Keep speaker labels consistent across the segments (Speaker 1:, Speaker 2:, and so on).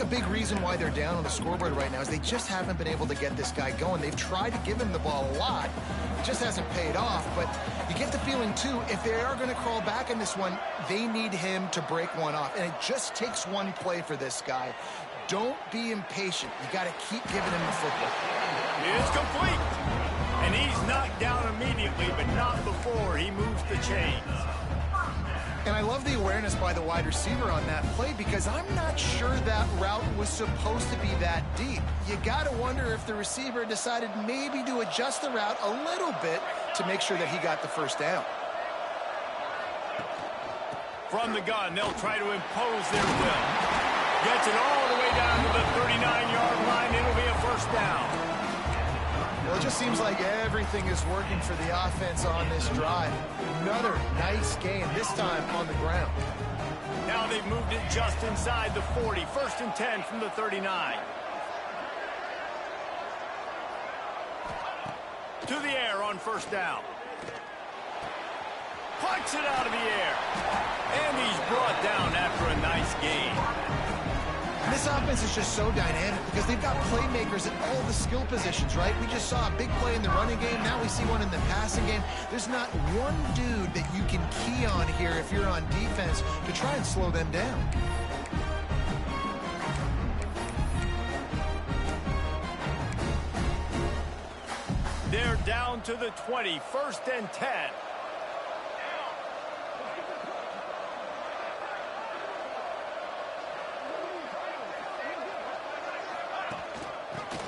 Speaker 1: a big reason why they're down on the scoreboard right now is they just haven't been able to get this guy going. They've tried to give him the ball a lot. It just hasn't paid off. But you get the feeling, too, if they are going to crawl back in this one, they need him to break one off. And it just takes one play for this guy. Don't be impatient. You got to keep giving him the football.
Speaker 2: It's complete. And he's knocked down immediately, but not before he moves the chains.
Speaker 1: And I love the awareness by the wide receiver on that play because I'm not sure that route was supposed to be that deep. You got to wonder if the receiver decided maybe to adjust the route a little bit to make sure that he got the first down.
Speaker 2: From the gun, they'll try to impose their will. Gets it all the way down to the 39-yard line. It'll be a first down.
Speaker 1: Well, it just seems like everything is working for the offense on this drive. Another nice game, this time on the ground.
Speaker 2: Now they've moved it just inside the 40. First and 10 from the 39. To the air on first down. Plucks it out of the air. And he's brought down after a nice gain.
Speaker 1: This offense is just so dynamic because they've got playmakers at all the skill positions, right? We just saw a big play in the running game. Now we see one in the passing game. There's not one dude that you can key on here if you're on defense to try and slow them down.
Speaker 2: They're down to the 20, first and 10.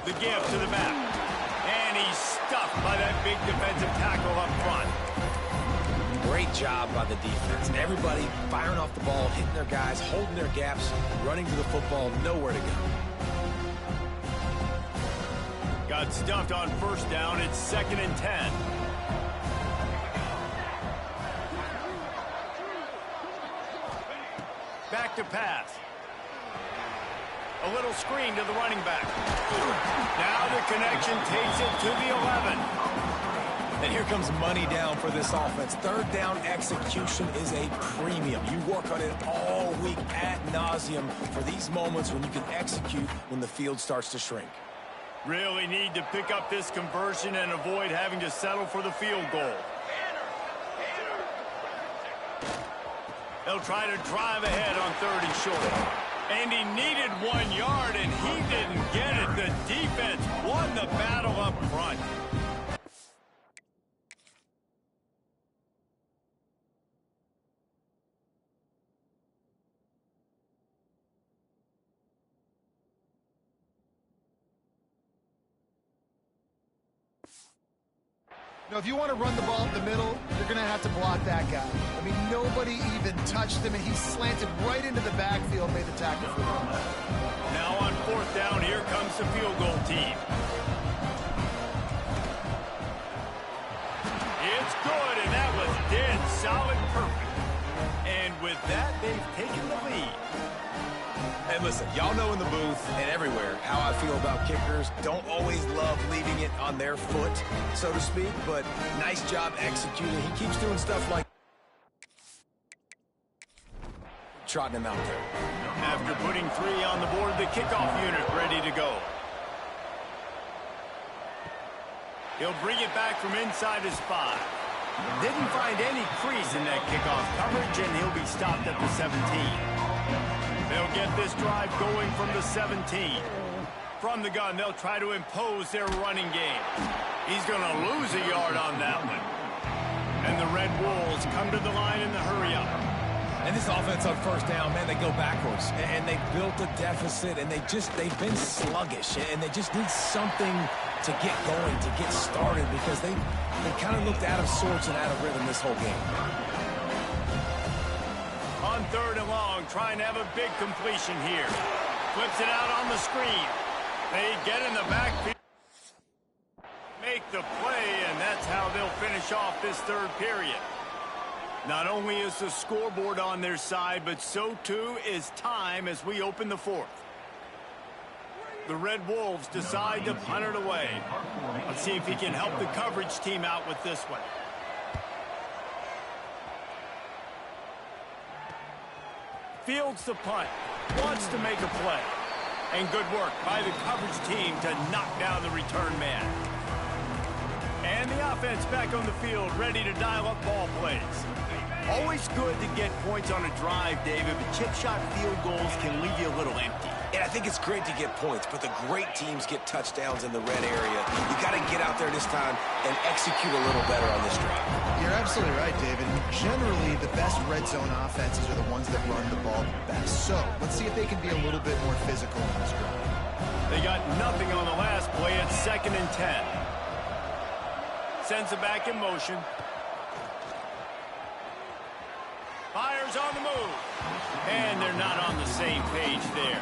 Speaker 2: The give to the back. And he's stuffed by that big defensive tackle up front.
Speaker 3: Great job by the defense. Everybody firing off the ball, hitting their guys, holding their gaps, running to the football, nowhere to go.
Speaker 2: Got stuffed on first down. It's second and 10. Back to pass. A little screen to the running back. Now the connection takes it to the 11.
Speaker 3: And here comes money down for this offense. Third down execution is a premium. You work on it all week ad nauseum for these moments when you can execute when the field starts to shrink.
Speaker 2: Really need to pick up this conversion and avoid having to settle for the field goal. They'll try to drive ahead on third and short. And he needed 1 yard, and he didn't get it. The defense won the battle up front.
Speaker 1: Now, if you want to run the ball up the middle, you're going to have to block that guy. I mean, nobody even touched him, and he slanted right into the backfield, made the tackle for him.
Speaker 2: Now on fourth down, here comes the field goal team. It's good, and that was dead solid perfect. And with that, they've taken the lead.
Speaker 3: And listen, y'all know in the booth and everywhere how I feel about kickers. Don't always love leaving it on their foot, so to speak, but nice job executing. He keeps doing stuff like trotting him out there.
Speaker 2: After putting 3 on the board, the kickoff unit ready to go. He'll bring it back from inside his 5. Didn't find any crease in that kickoff coverage, and he'll be stopped at the 17. They'll get this drive going from the 17. From the gun, they'll try to impose their running game. He's going to lose a yard on that one. And the Red Wolves come to the line in the hurry-up.
Speaker 3: And this offense on first down, man, they go backwards. And they built a deficit, and they've been sluggish. And they just need something to get going, to get started, because they kind of looked out of sorts and out of rhythm this whole game.
Speaker 2: On third and long, trying to have a big completion here. Flips it out on the screen. They get in the backfield. Make the play, and that's how they'll finish off this third period. Not only is the scoreboard on their side, but so too is time as we open the fourth. The Red Wolves decide to punt it away. Let's see if he can help the coverage team out with this one. Fields the punt. Wants to make a play. And good work by the coverage team to knock down the return man. And the offense back on the field, ready to dial up ball plays. Always good to get points on a drive, David, but chip shot field goals can leave you a little empty.
Speaker 3: And I think it's great to get points, but the great teams get touchdowns in the red area. You got to get out there this time and execute a little better on this drive.
Speaker 1: You're absolutely right, David. Generally, the best red zone offenses are the ones that run the ball the best. So let's see if they can be a little bit more physical on this drive.
Speaker 2: They got nothing on the last play. It's 2nd and 10. Sends it back in motion. Fires on the move. And they're not on the same page there.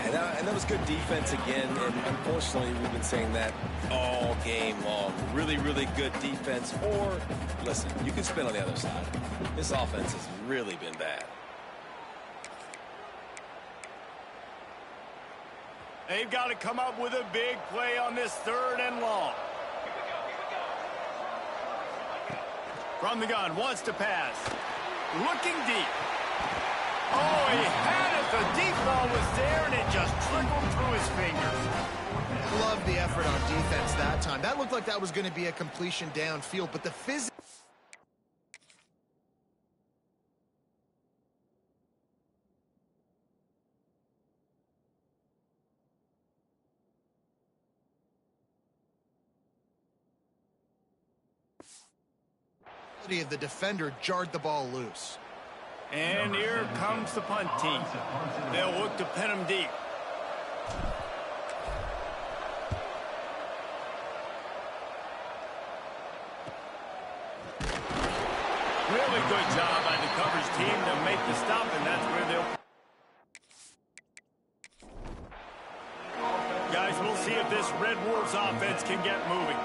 Speaker 3: And that was good defense again, and unfortunately, we've been saying that all game long. Really, really good defense. Or, listen, you can spin on the other side. This offense has really been bad.
Speaker 2: They've got to come up with a big play on this 3rd and long. From the gun, wants to pass. Looking deep. Oh, he had it. The deep ball was there, and it just trickled through his fingers.
Speaker 1: Love the effort on defense that time. That looked like that was going to be a completion downfield, but the physics. Of the defender jarred the ball loose.
Speaker 2: And here comes the punt team. They'll look to pin him deep. Really good job by the coverage team to make the stop, and that's where they'll... Guys, we'll see if this Red Wolves offense can get moving.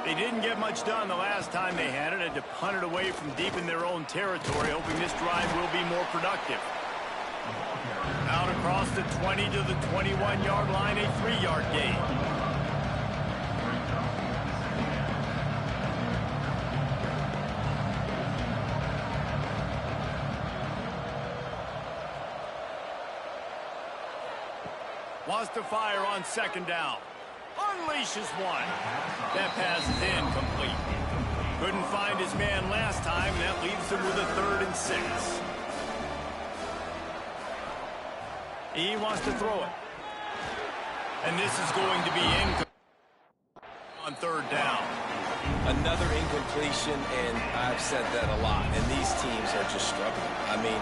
Speaker 2: They didn't get much done the last time they had it. Had to punt it away from deep in their own territory, hoping this drive will be more productive. Out across the 20 to the 21-yard line, a 3-yard gain. Wants to fire on 2nd down. Unleashes one. That pass is incomplete. Couldn't find his man last time, and that leaves him with a 3rd and 6. He wants to throw it. And this is going to be incomplete on 3rd down.
Speaker 3: Another incompletion, and I've said that a lot, and these teams are just struggling. I mean,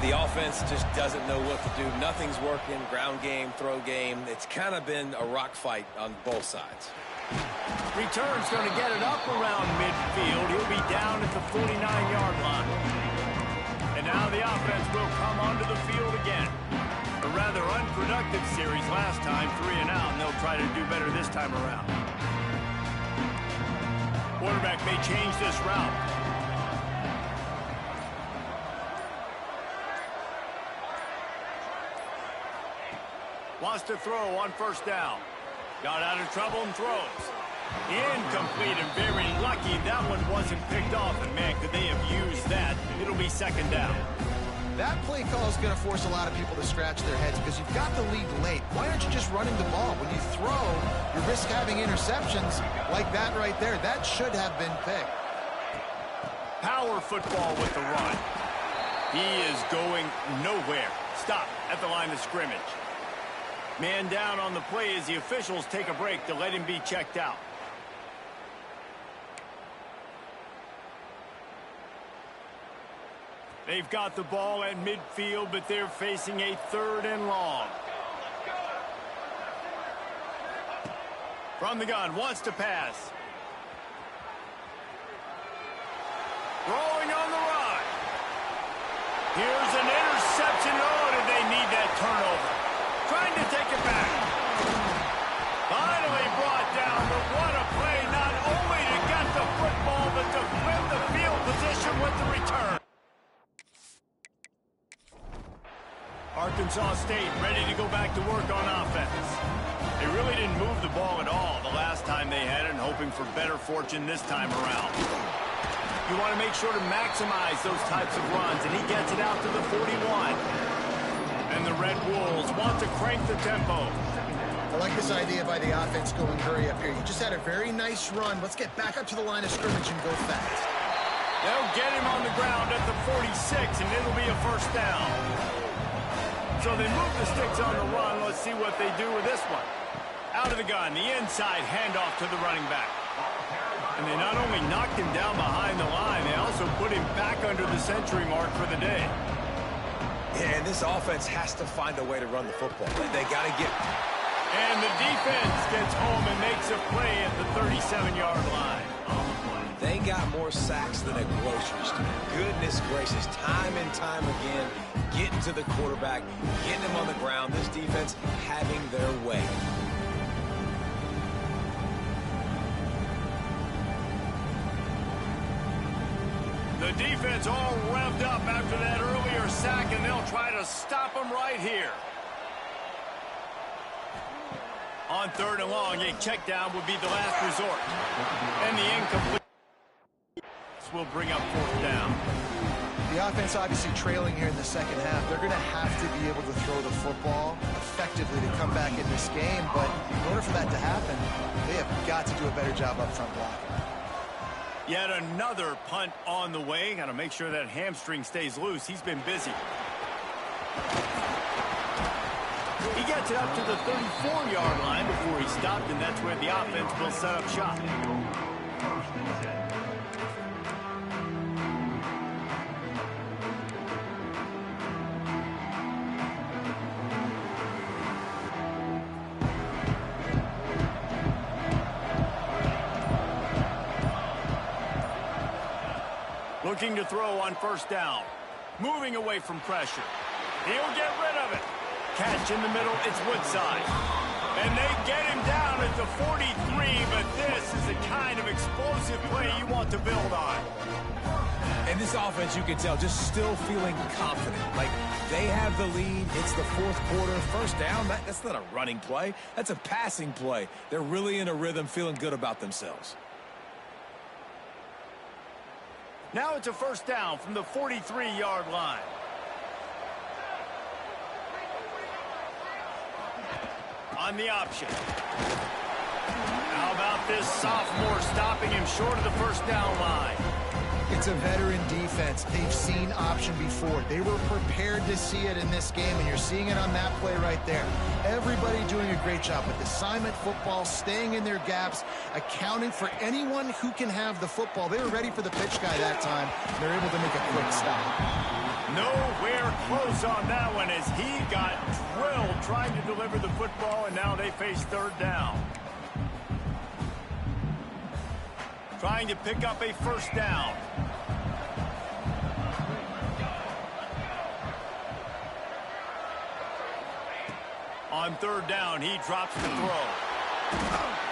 Speaker 3: the offense just doesn't know what to do. Nothing's working. Ground game, throw game. It's kind of been a rock fight on both sides.
Speaker 2: Return's going to get it up around midfield. He'll be down at the 49-yard line. And now the offense will come onto the field again. A rather unproductive series last time, 3 and out, and they'll try to do better this time around. Quarterback may change this route. Wants to throw on 1st down. Got out of trouble and throws. Incomplete, and very lucky that one wasn't picked off. And man, could they have used that. It'll be 2nd down.
Speaker 1: That play call is going to force a lot of people to scratch their heads because you've got the lead late. Why aren't you just running the ball? When you throw, you risk having interceptions like that right there. That should have been picked.
Speaker 2: Power football with the run. He is going nowhere. Stop at the line of scrimmage. Man down on the play as the officials take a break to let him be checked out. They've got the ball at midfield, but they're facing a 3rd and long. From the gun, wants to pass. Throwing on the run. Here's an interception. Oh, did they need that turnover? Trying to take it back. Finally brought down, but what a play, not only to get the football, but to flip the field position with the return. Arkansas State ready to go back to work on offense. They really didn't move the ball at all the last time they had it, and hoping for better fortune this time around. You want to make sure to maximize those types of runs, and he gets it out to the 41. And the Red Wolves want to crank the tempo.
Speaker 1: I like this idea by the offense going hurry up here. You just had a very nice run. Let's get back up to the line of scrimmage and go fast.
Speaker 2: They'll get him on the ground at the 46, and it'll be a first down. So they move the sticks on the run. Let's see what they do with this one. Out of the gun, the inside handoff to the running back. And they not only knocked him down behind the line, they also put him back under the century mark for the day.
Speaker 3: Yeah, and this offense has to find a way to run the football. They got to get...
Speaker 2: And the defense gets home and makes a play at the 37-yard line.
Speaker 3: They got more sacks than a grocery store. Goodness gracious, time and time again, getting to the quarterback, getting him on the ground. This defense having their way.
Speaker 2: The defense all revved up after that earlier sack, and they'll try to stop him right here. On 3rd and long, a check down would be the last resort. And the incomplete will bring up 4th down.
Speaker 1: The offense obviously trailing here in the second half. They're going to have to be able to throw the football effectively to come back in this game. But in order for that to happen, they have got to do a better job up front blocking.
Speaker 2: Yet another punt on the way. Got to make sure that hamstring stays loose. He's been busy. He gets it up to the 34-yard line before he stopped, and that's where the offense will set up shop. Looking to throw on 1st down. Moving away from pressure. He'll get rid of it. Catch in the middle, it's Woodside. And they get him down at the 43, but this is the kind of explosive play you want to build on.
Speaker 3: And this offense, you can tell, just still feeling confident. Like, they have the lead. It's the 4th quarter. 1st down, that's not a running play. That's a passing play. They're really in a rhythm, feeling good about themselves.
Speaker 2: Now it's a 1st down from the 43-yard line. On the option. How about this sophomore stopping him short of the 1st down line?
Speaker 1: It's a veteran defense. They've seen option before. They were prepared to see it in this game, and you're seeing it on that play right there. Everybody doing a great job with assignment football, staying in their gaps, accounting for anyone who can have the football. They were ready for the pitch guy that time. They're able to make a quick stop.
Speaker 2: Nowhere close on that one as he got drilled trying to deliver the football, and now they face 3rd down. Trying to pick up a 1st down. On 3rd down, he drops the throw.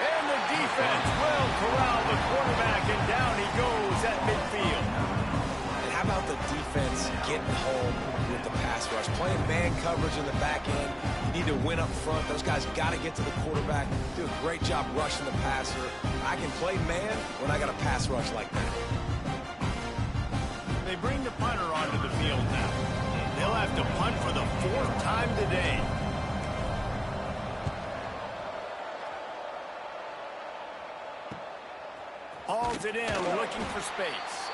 Speaker 2: And the defense will corral the quarterback, and down he goes at midfield.
Speaker 3: And how about the defense getting home with the pass rush? Playing man coverage in the back end. You need to win up front. Those guys got to get to the quarterback. Do a great job rushing the passer. I can play man when I got a pass rush like that.
Speaker 2: They bring the punter onto the field now. They'll have to punt for the 4th time today. Hauls it in, looking for space.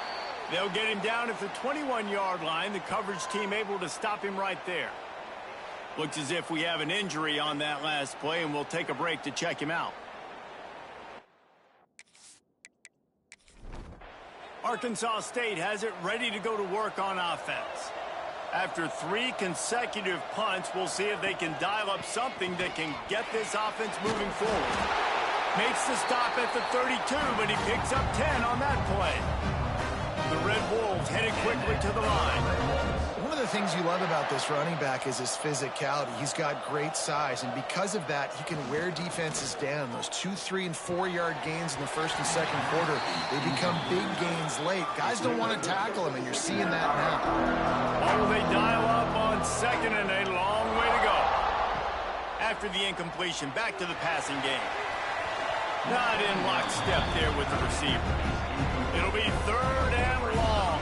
Speaker 2: They'll get him down at the 21-yard line. The coverage team able to stop him right there. Looks as if we have an injury on that last play, and we'll take a break to check him out. Arkansas State has it ready to go to work on offense. After 3 consecutive punts, we'll see if they can dial up something that can get this offense moving forward. Makes the stop at the 32, but he picks up 10 on that play. The Red Wolves headed quickly to the line.
Speaker 1: One of the things you love about this running back is his physicality. He's got great size, and because of that, he can wear defenses down. Those 2-, 3-, and 4-yard gains in the 1st and 2nd quarter, they become big gains late. Guys don't want to tackle him, and you're seeing that now.
Speaker 2: Oh, they dial up on 2nd, and a long way to go. After the incompletion, back to the passing game. Not in lockstep there with the receiver. It'll be 3rd and long.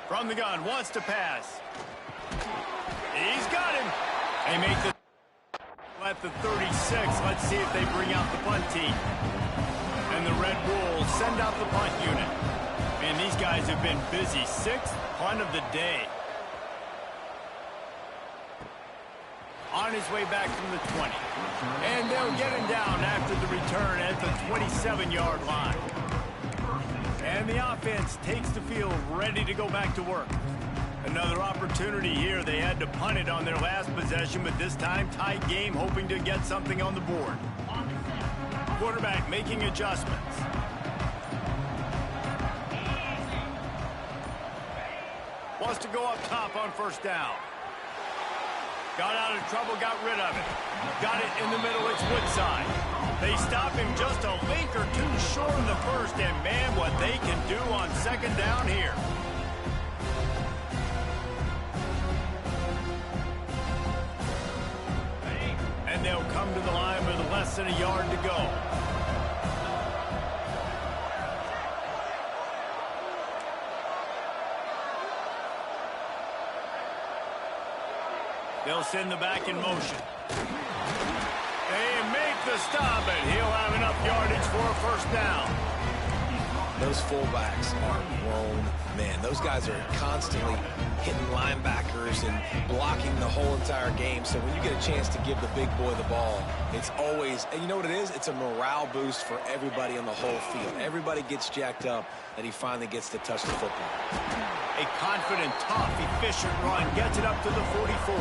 Speaker 2: From the gun, wants to pass. He's got him. They make the at the 36. Let's see if they bring out the punt team. And the Red Bulls send out the punt unit. Man, these guys have been busy. 6th punt of the day. On his way back from the 20. And they'll get him down after the return at the 27-yard line. And the offense takes the field ready to go back to work. Another opportunity here. They had to punt it on their last possession, but this time tight game, hoping to get something on the board. Quarterback making adjustments. Wants to go up top on first down. Got out of trouble, got rid of it. Got it in the middle, it's Woodside. They stop him just a link or two short of the first, and man, what they can do on second down here. And they'll come to the line with less than a yard to go. They'll send the back in motion. They make the stop, and he'll have enough yardage for a first down.
Speaker 3: Those fullbacks are grown men. Those guys are constantly hitting linebackers and blocking the whole entire game. So when you get a chance to give the big boy the ball, it's always, and you know what it is? It's a morale boost for everybody on the whole field. Everybody gets jacked up that he finally gets to touch the football.
Speaker 2: A confident, tough, efficient run gets it up to the 44.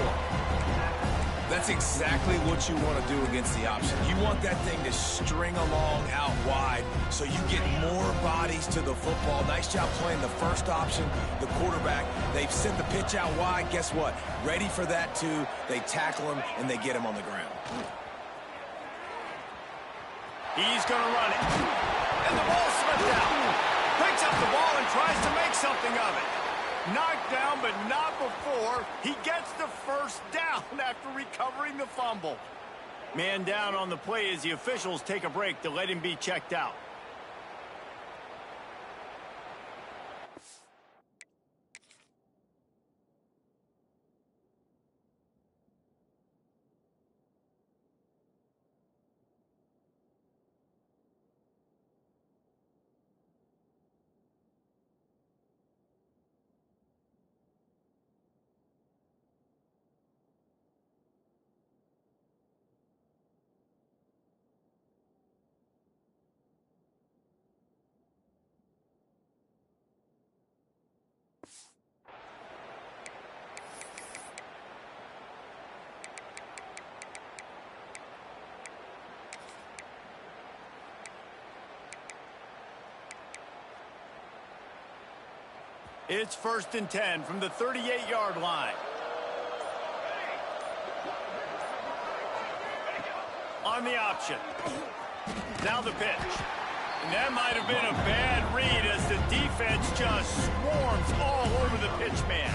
Speaker 3: That's exactly what you want to do against the option. You want that thing to string along out wide so you get more bodies to the football. Nice job playing the first option, the quarterback. They've sent the pitch out wide. Guess what? Ready for that, too. They tackle him, and they get him on the ground.
Speaker 2: He's going to run it. And the ball slipped out. Picks up the ball and tries to make something of it. Knocked down, but not before. He gets the first down after recovering the fumble. Man down on the play as the officials take a break to let him be checked out. It's 1st and 10 from the 38-yard line. On the option. Now the pitch. And that might have been a bad read as the defense just swarms all over the pitch man.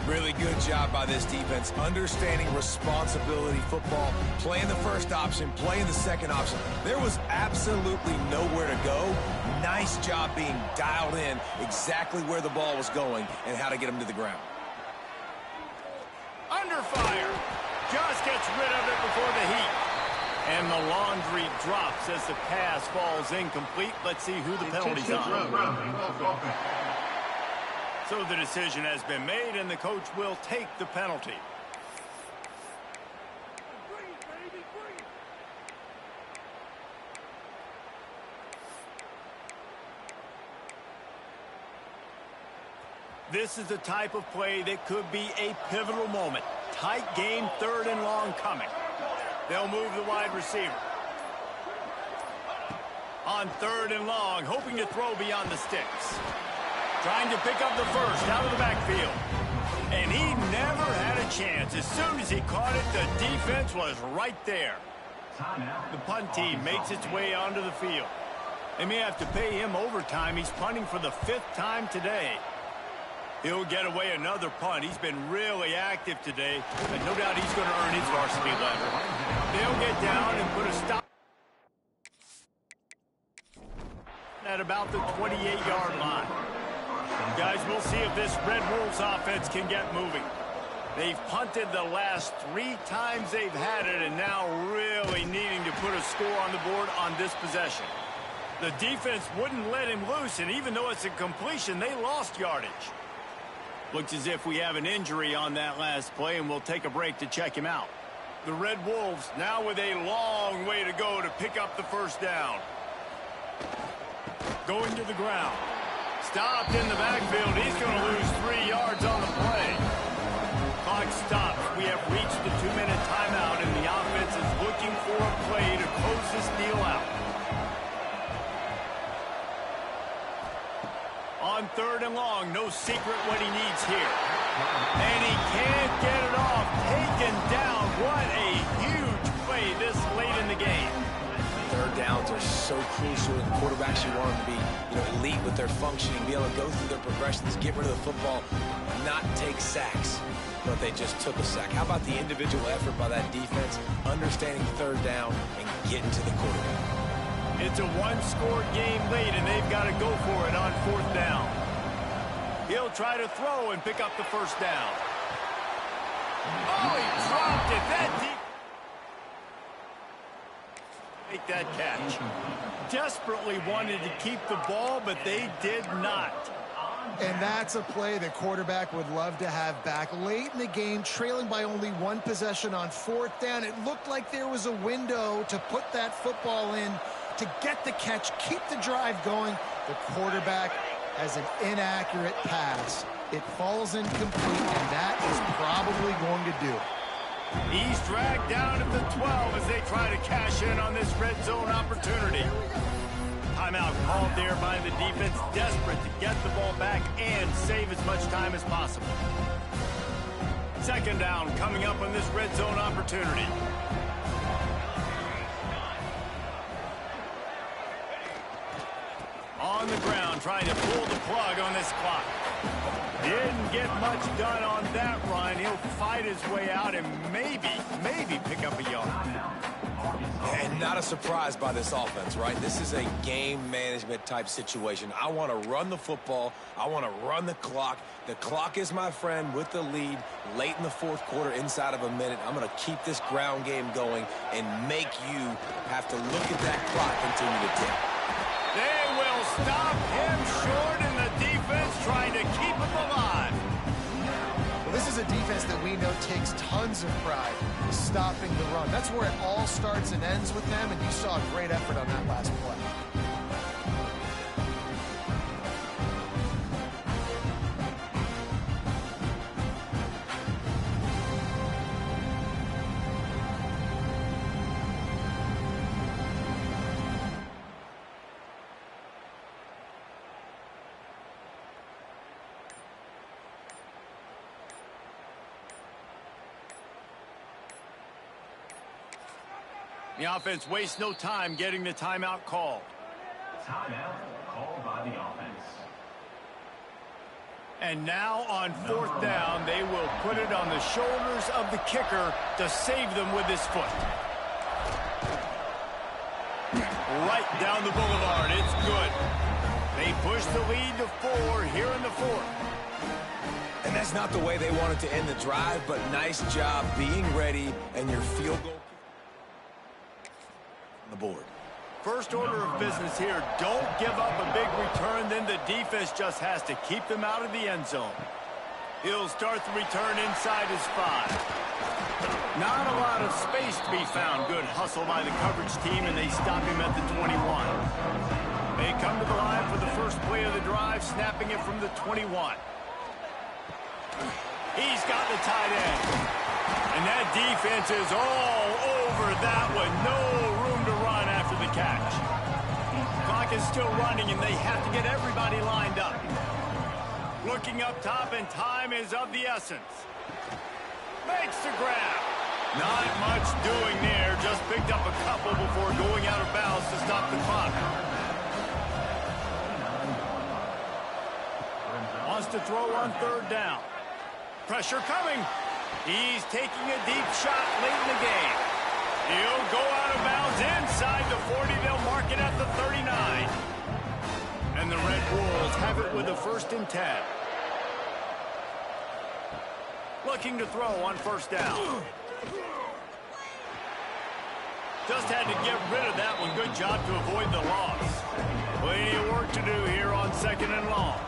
Speaker 3: Really good job by this defense, understanding responsibility football, playing the first option, playing the second option. There was absolutely nowhere to go. Nice job being dialed in exactly where the ball was going and how to get him to the ground.
Speaker 2: Under fire. Just gets rid of it before the heat. And the laundry drops as the pass falls incomplete. Let's see who the penalty's on. So the decision has been made, and the coach will take the penalty. This is the type of play that could be a pivotal moment. Tight game, 3rd and long coming. They'll move the wide receiver. On 3rd and long, hoping to throw beyond the sticks. Trying to pick up the first out of the backfield. And he never had a chance. As soon as he caught it, the defense was right there. The punt team makes its way onto the field. They may have to pay him overtime. He's punting for the 5th time today. He'll get away another punt. He's been really active today, and no doubt he's going to earn his varsity letter. They'll get down and put a stop at about the 28-yard line. Guys, we'll see if this Red Wolves offense can get moving. They've punted the last 3 times they've had it, and now really needing to put a score on the board on this possession. The defense wouldn't let him loose, and even though it's a completion, they lost yardage. Looks as if we have an injury on that last play, and we'll take a break to check him out. The Red Wolves now with a long way to go to pick up the first down. Going to the ground. Stopped in the backfield. He's going to lose 3 yards on the play. Clock stops. We have reached the 2-minute timeout, and the offense is looking for a play to close this deal out. On 3rd and long, no secret what he needs here. And he can't get it off. Taken down. What a huge play this late in the game.
Speaker 3: 3rd downs are so crucial, and quarterbacks, you want them to be, elite with their functioning, be able to go through their progressions, get rid of the football, not take sacks. But they just took a sack. How about the individual effort by that defense, understanding 3rd down and getting to the quarterback?
Speaker 2: It's a 1-score game late, and they've got to go for it on 4th down. He'll try to throw and pick up the first down. Oh, he dropped it. That deep. Make that catch. Desperately wanted to keep the ball, but they did not.
Speaker 1: And that's a play the quarterback would love to have back. Late in the game, trailing by only 1 possession on 4th down, it looked like there was a window to put that football in, to get the catch, keep the drive going. The quarterback has an inaccurate pass. It falls incomplete, and that is probably going to do it.
Speaker 2: He's dragged down at the 12 as they try to cash in on this red zone opportunity. Timeout called there by the defense, desperate to get the ball back and save as much time as possible. 2nd down coming up on this red zone opportunity. On the ground, trying to pull the plug on this clock. Didn't get much done on that run. He'll fight his way out and maybe pick up a yard.
Speaker 3: And not a surprise by this offense, right? This is a game management type situation. I want to run the football. I want to run the clock. The clock is my friend with the lead late in the 4th quarter, inside of a minute. I'm going to keep this ground game going and make you have to look at that clock continue to tick.
Speaker 2: They will stop him short, and the defense trying to keep him alive.
Speaker 1: Well, this is a defense that we know takes tons of pride stopping the run. That's where it all starts and ends with them, and you saw a great effort on that last play.
Speaker 2: The offense wastes no time getting the timeout called.
Speaker 4: Timeout called by the offense.
Speaker 2: And now on 4th down, they will put it on the shoulders of the kicker to save them with his foot. Right down the boulevard. It's good. They push the lead to 4 here in the 4th.
Speaker 3: And that's not the way they wanted to end the drive, but nice job being ready, and your field goal on the board.
Speaker 2: First order of business here, don't give up a big return, then the defense just has to keep them out of the end zone. He'll start the return inside his 5. Not a lot of space to be found. Good hustle by the coverage team, and they stop him at the 21. They come to the line for the first play of the drive, snapping it from the 21. He's got the tight end. And that defense is all over that one. No room to run after the catch. Clock is still running, and they have to get everybody lined up. Looking up top, and time is of the essence. Makes the grab. Not much doing there. Just picked up a couple before going out of bounds to stop the clock. Wants to throw on 3rd down. Pressure coming. He's taking a deep shot late in the game. He'll go out of bounds inside the 40. They'll mark it at the 39. And the Red Wolves have it with a 1st and 10. Looking to throw on 1st down. Just had to get rid of that one. Good job to avoid the loss. Plenty of work to do here on 2nd and long.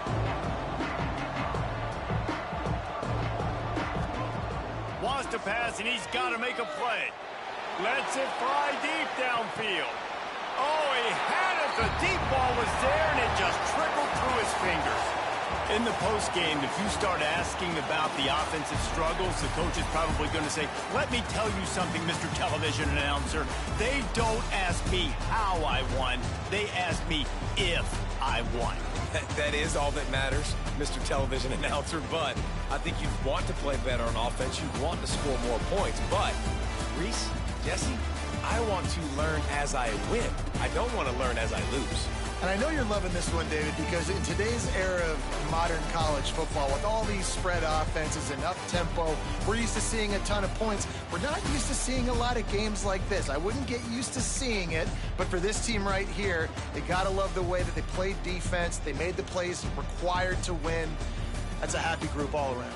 Speaker 2: Wants to pass, and he's got to make a play. Lets it fly deep downfield. Oh, he had it. The deep ball was there, and it just trickled through his fingers. In the postgame, if you start asking about the offensive struggles, the coach is probably going to say, let me tell you something, Mr. Television Announcer. They don't ask me how I won. They ask me if I won.
Speaker 3: That is all that matters, Mr. Television Announcer, but I think you want to play better on offense. You want to score more points, but Reese, Jesse, I want to learn as I win. I don't want to learn as I lose.
Speaker 1: And I know you're loving this one, David, because in today's era of modern college football, with all these spread offenses and up-tempo, we're used to seeing a ton of points. We're not used to seeing a lot of games like this. I wouldn't get used to seeing it, but for this team right here, they got to love the way that they played defense. They made the plays required to win. That's a happy group all around.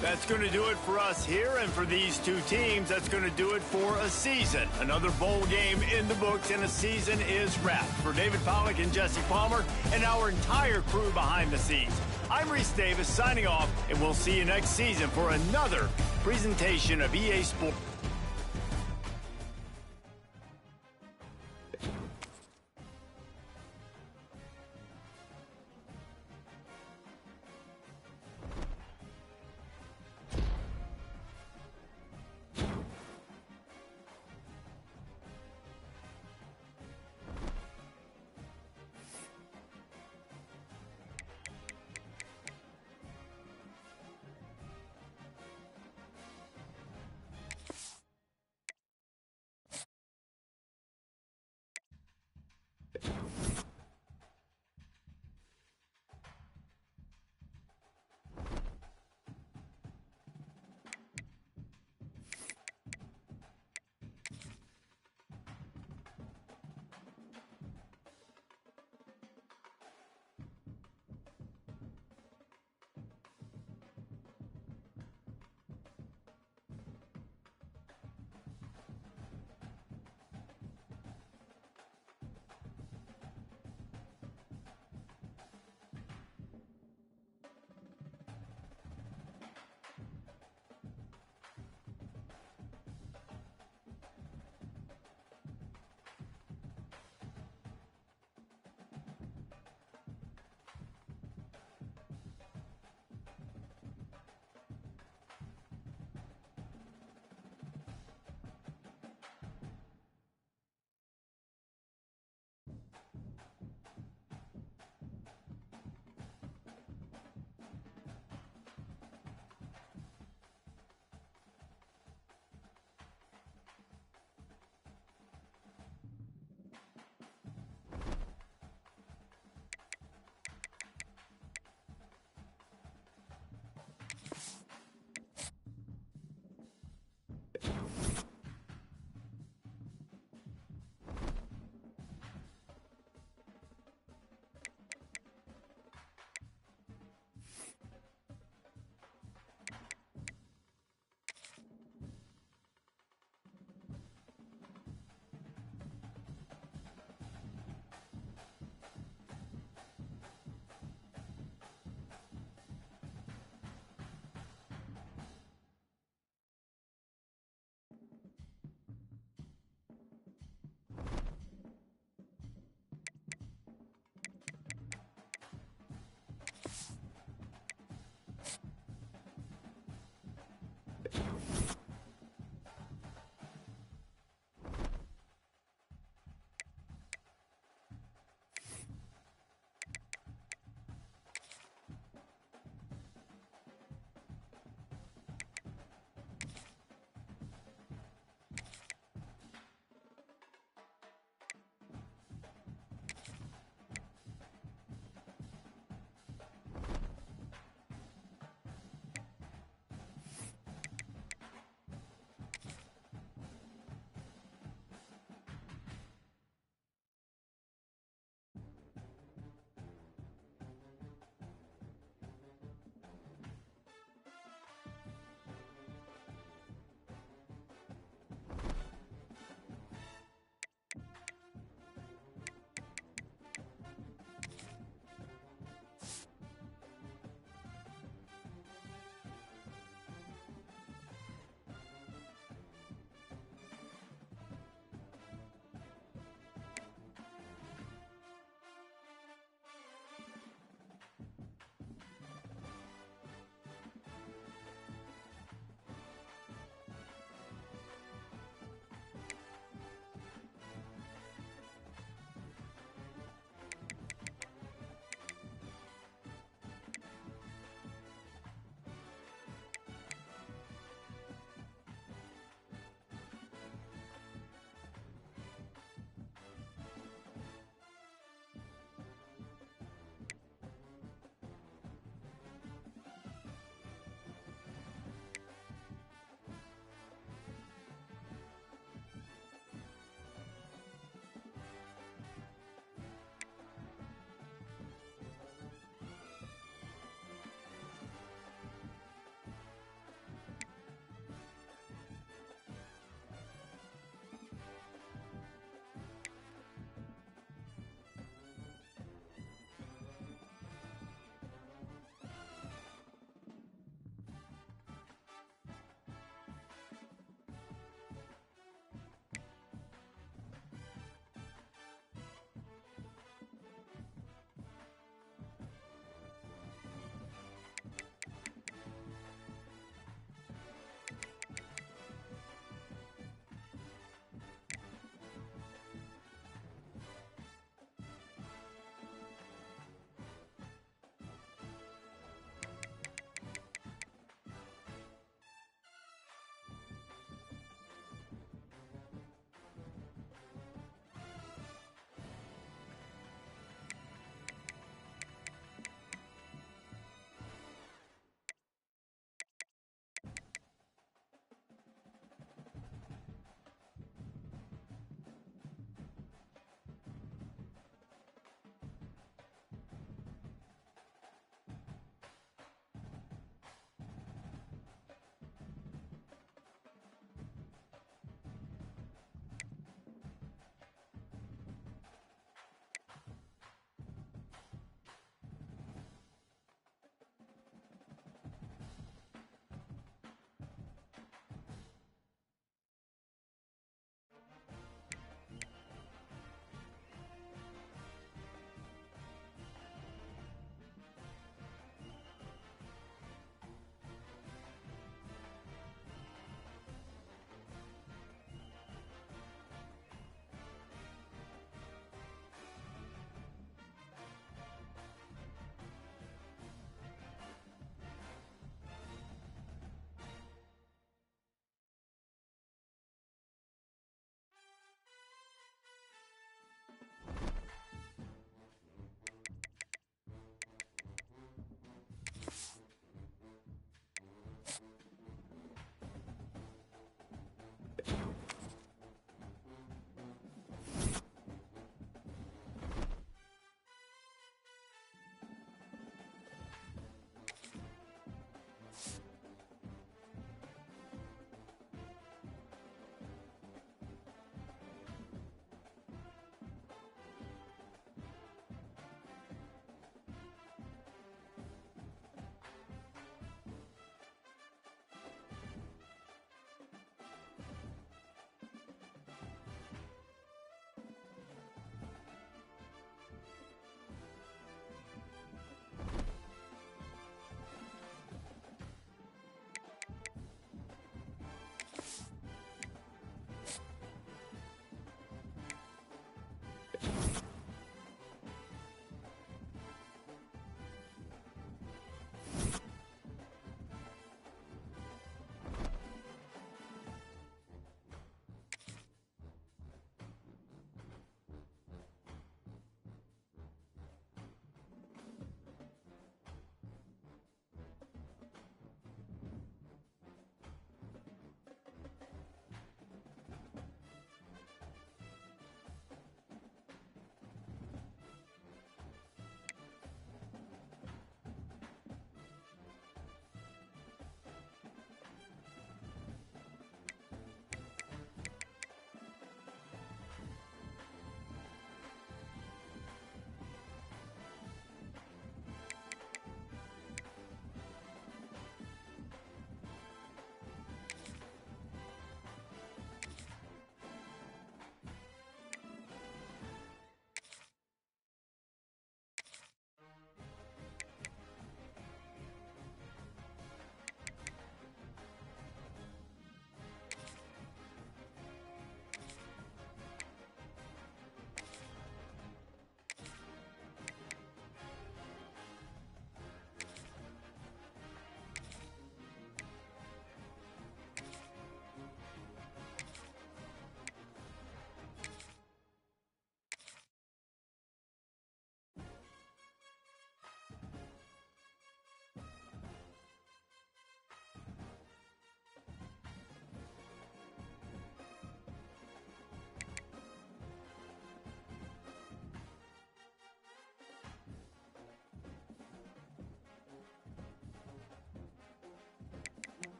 Speaker 2: That's going to do it for us here, and for these two teams, that's going to do it for a season. Another bowl game in the books, and a season is wrapped. For David Pollack and Jesse Palmer and our entire crew behind the scenes, I'm Reese Davis signing off, and we'll see you next season for another presentation of EA Sports.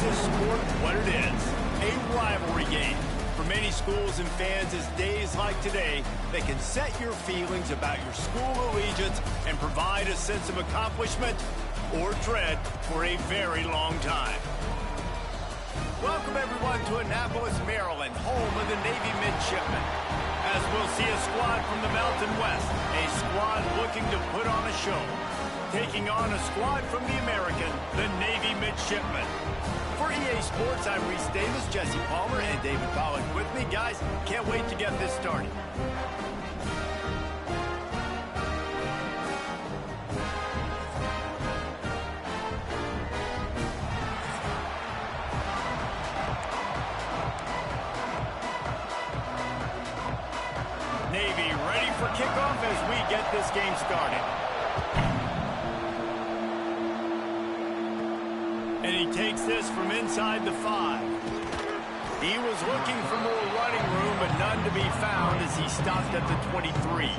Speaker 2: this sport what it is, a rivalry game. For many schools and fans, it's days like today that can set your feelings about your school allegiance and provide a sense of accomplishment or dread for a very long time. Welcome, everyone, to Annapolis, Maryland, home of the Navy Midshipmen. As we'll see a squad from the Mountain West, a squad looking to put on a show. Taking on a squad from the American, the Navy Midshipmen. For EA Sports, I'm Reese Davis, Jesse Palmer, and David Pollack with me. Guys, can't wait to get this started. Navy ready for kickoff as we get this game started. And he takes this from inside the 5. He was looking for more running room, but none to be found as he stopped at the 23.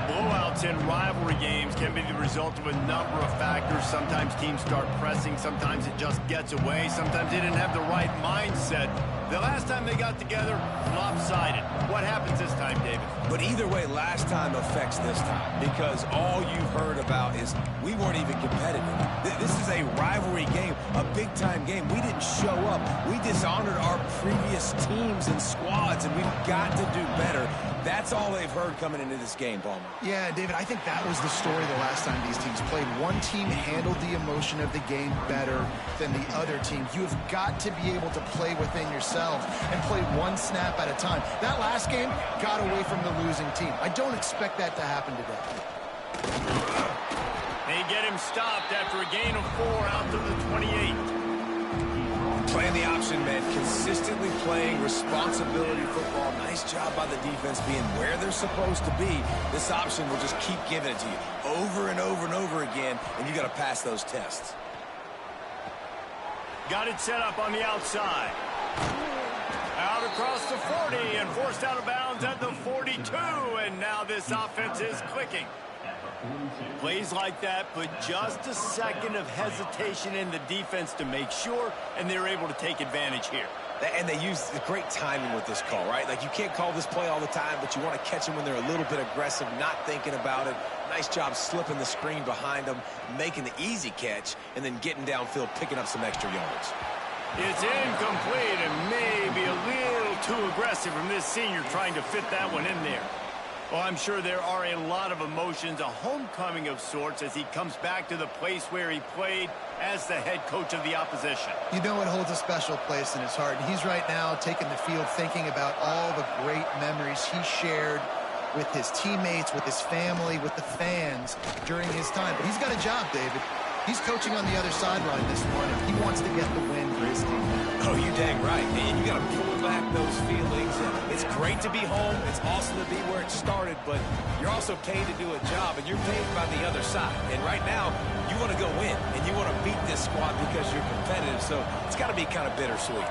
Speaker 2: Blowouts in rivalry games can be the result of a number of factors. Sometimes teams start pressing. Sometimes it just gets away. Sometimes they didn't have the right mindset. The last time they got together, lopsided. What happens this time, David?
Speaker 3: But either way, last time affects this time because all you've heard about is we weren't even competitive. This is a rivalry game, a big-time game. We didn't show up. We dishonored our previous teams and squads, and we've got to do better. That's all they've heard coming into this game, Palmer.
Speaker 1: Yeah, David, I think that was the story the last time these teams played. One team handled the emotion of the game better than the other team. You have got to be able to play within yourself and play one snap at a time. That last game got away from the losing team. I don't expect that to happen today.
Speaker 2: They get him stopped after a gain of 4 out to the 28.
Speaker 3: Playing the option, man. Consistently playing responsibility football. Nice job by the defense being where they're supposed to be. This option will just keep giving it to you over and over and over again, and you got to pass those tests.
Speaker 2: Got it set up on the outside. Out across the 40 and forced out of bounds at the 42, and now this offense is clicking. Plays like that put just a second of hesitation in the defense to make sure, and they're able to take advantage here.
Speaker 3: And they use the great timing with this call, right? Like, you can't call this play all the time, but you want to catch them when they're a little bit aggressive, not thinking about it. Nice job slipping the screen behind them, making the easy catch, and then getting downfield, picking up some extra yards.
Speaker 2: It's incomplete and maybe a little too aggressive from this senior trying to fit that one in there. Well, I'm sure there are a lot of emotions, a homecoming of sorts as he comes back to the place where he played as the head coach of the opposition.
Speaker 1: You know it holds a special place in his heart, and he's right now taking the field thinking about all the great memories he shared with his teammates, with his family, with the fans during his time. But he's got a job, David. He's coaching on the other sideline this morning. He wants to get the win for his team.
Speaker 3: Oh, you dang right. And you got to pull back those feelings. It's great to be home. It's awesome to be where it started, but you're also paid to do a job, and you're paid by the other side. And right now, you want to go win, and you want to beat this squad because you're competitive, so it's got to be kind of bittersweet.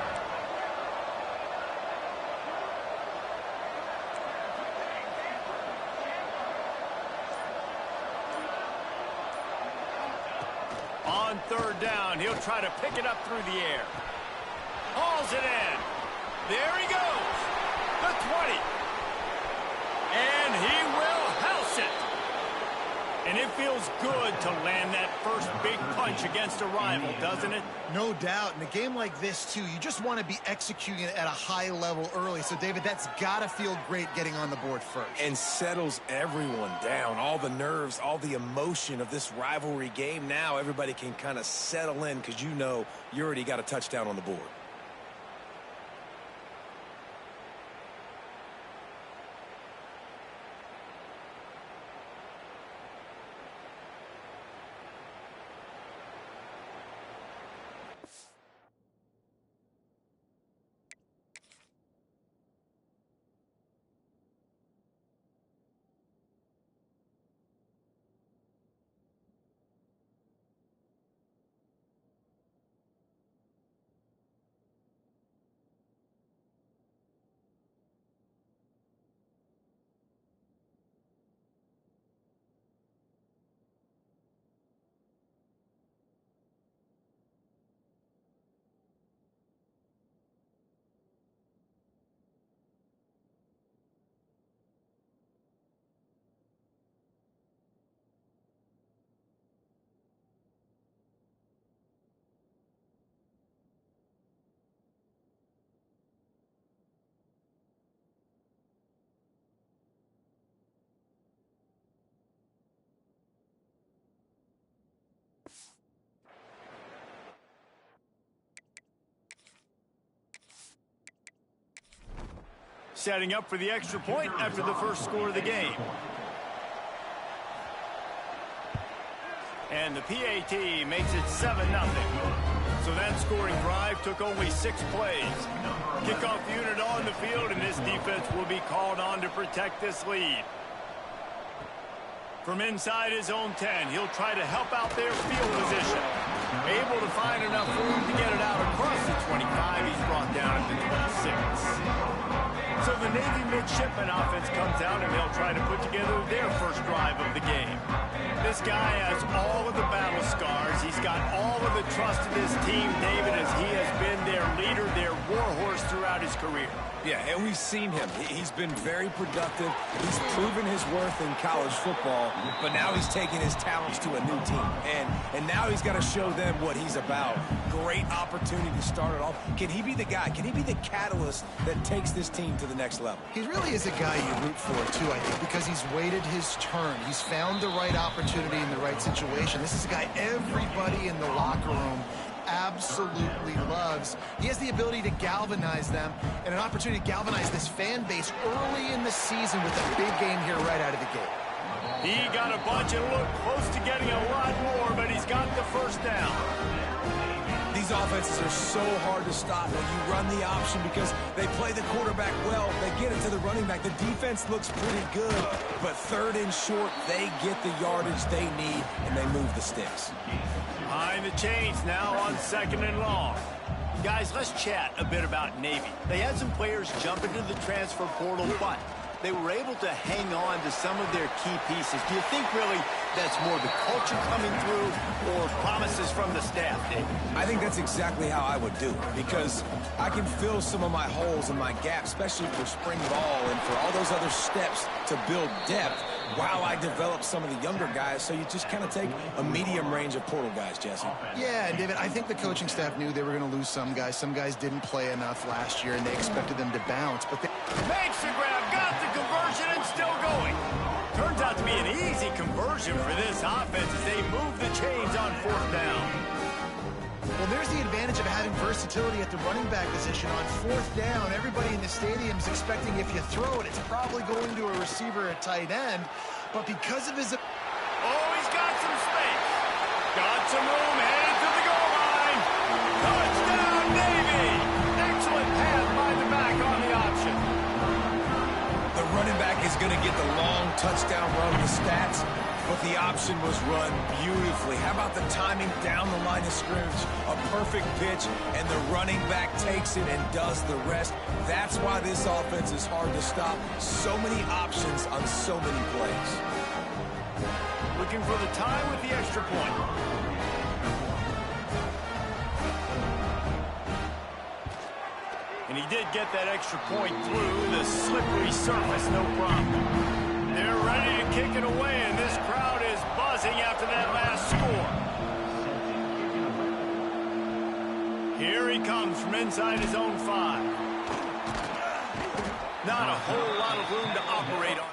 Speaker 2: On third down, he'll try to pick it up through the air. Hauls it in. There he goes. The 20. And he will house it. And it feels good to land that first big punch against a rival, doesn't it?
Speaker 1: No doubt. In a game like this, too, you just want to be executing it at a high level early. So, David, that's got to feel great getting on the board first.
Speaker 3: And settles everyone down. All the nerves, all the emotion of this rivalry game. Now everybody can kind of settle in because you know you already got a touchdown on the board.
Speaker 2: setting up for the extra point after the first score of the game. And the PAT makes it 7-0. So that scoring drive took only 6 plays. Kickoff unit on the field, and this defense will be called on to protect this lead. From inside his own 10, he'll try to help out their field position. Able to find enough room to get it out across the 25. He's brought down at the 26. So the Navy midshipman offense comes out, and they'll try to put together their first drive of the game. This guy has all of the battle scars. He's got all of the trust of this team, David, as he has been their leader, their warhorse throughout his career.
Speaker 3: Yeah, and we've seen him. He's been very productive. He's proven his worth in college football, but now he's taking his talents to a new team. And now he's got to show them what he's about. Great opportunity to start it off. Can he be the guy? Can he be the catalyst that takes this team to the next level?
Speaker 1: He really is a guy you root for, too, I think, because he's waited his turn. He's found the right opportunity in the right situation. This is a guy everybody in the locker room absolutely loves. He has the ability to galvanize them and an opportunity to galvanize this fan base early in the season with a big game here right out of the gate.
Speaker 2: He got a bunch and looked close to getting a lot more, but he's got the first down.
Speaker 3: These offenses are so hard to stop when you run the option because they play the quarterback well. They get it to the running back. The defense looks pretty good, but third and short, they get the yardage they need, and they move the sticks.
Speaker 2: Behind the chains now on 2nd and long. Guys, let's chat a bit about Navy. They had some players jump into the transfer portal, but they were able to hang on to some of their key pieces. Do you think really that's more the culture coming through or promises from the staff, Dave?
Speaker 3: I think that's exactly how I would do it because I can fill some of my holes and my gaps, especially for spring ball and for all those other steps to build depth while I develop some of the younger guys. So you just kind of take a medium range of portal guys, Jesse.
Speaker 1: Yeah, and David, I think the coaching staff knew they were going to lose some guys. Some guys didn't play enough last year, and they expected them to bounce. But they
Speaker 2: makes the grab, got the conversion, and still going. Turns out to be an easy conversion for this offense as they move the chains on 4th down.
Speaker 1: Well, there's the advantage of having versatility at the running back position. On 4th down, everybody in the stadium is expecting if you throw it, it's probably going to a receiver at tight end. But because of his...
Speaker 2: Oh, he's got some space. Got some room, headed to the goal line. Touchdown, Navy! Excellent pass by the back on the option.
Speaker 3: The running back is going to get the long touchdown run with stats, but the option was run beautifully. How about the timing down the line of scrimmage? A perfect pitch, and the running back takes it and does the rest. That's why this offense is hard to stop. So many options on so many plays.
Speaker 2: Looking for the tie with the extra point. And he did get that extra point through the slippery surface, no problem. They're ready to kick it away, and this crowd is buzzing after that last score. Here he comes from inside his own 5. Not a whole lot of room to operate on.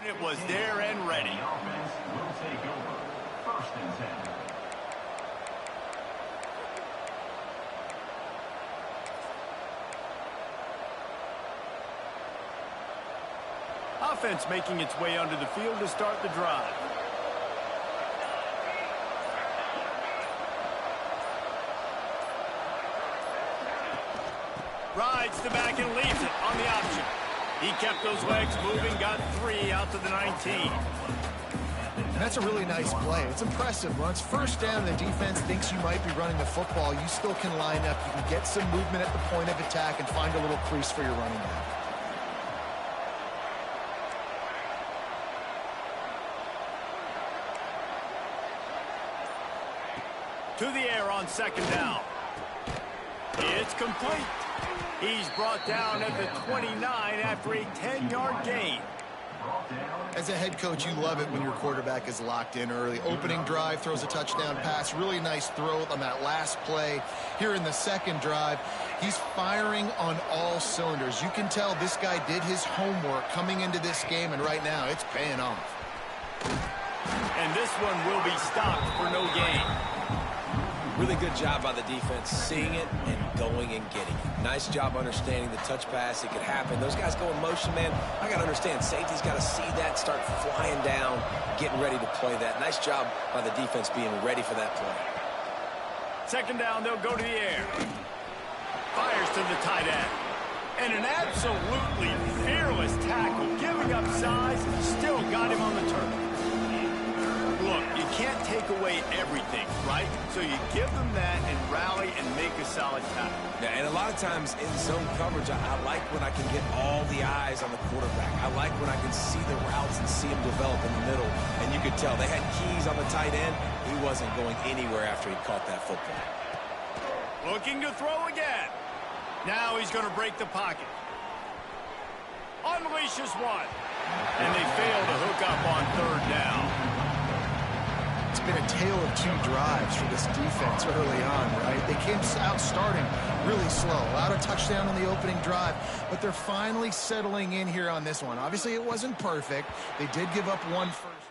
Speaker 2: It was there and ready.
Speaker 4: The offense will take over. 1st and 10.
Speaker 2: Offense making its way onto the field to start the drive. Rides the back and leaves it on the option. He kept those legs moving, got 3 out to the 19.
Speaker 1: That's a really nice play. It's impressive. Once 1st down, the defense thinks you might be running the football. You still can line up. You can get some movement at the point of attack and find a little crease for your running back.
Speaker 2: To the air on 2nd down. It's complete. He's brought down at the 29 after a 10-yard gain.
Speaker 1: As a head coach, you love it when your quarterback is locked in early. Opening drive, throws a touchdown pass. Really nice throw on that last play. Here in the 2nd drive, he's firing on all cylinders. You can tell this guy did his homework coming into this game, and right now it's paying off.
Speaker 2: And this one will be stopped for no gain.
Speaker 3: Really good job by the defense, seeing it and going and getting it. Nice job understanding the touch pass. It could happen. Those guys go in motion, man. I got to understand, safety's got to see that, start flying down, getting ready to play that. Nice job by the defense being ready for that play.
Speaker 2: Second down, they'll go to the air. Fires to the tight end. And an absolutely fearless tackle, giving up size, still got him on the turf. Look, you can't take away everything, right? So you give them that and rally and make a solid tackle.
Speaker 3: Yeah, and a lot of times in zone coverage, I like when I can get all the eyes on the quarterback. I like when I can see the routes and see him develop in the middle. And you could tell they had keys on the tight end. He wasn't going anywhere after he caught that football.
Speaker 2: Looking to throw again. Now he's going to break the pocket. Unleashes one. And they fail to hook up on third down.
Speaker 1: It's been a tale of two drives for this defense early on, right? They came out starting really slow. Allowed a touchdown on the opening drive, but they're finally settling in here on this one. Obviously, it wasn't perfect. They did give up one first.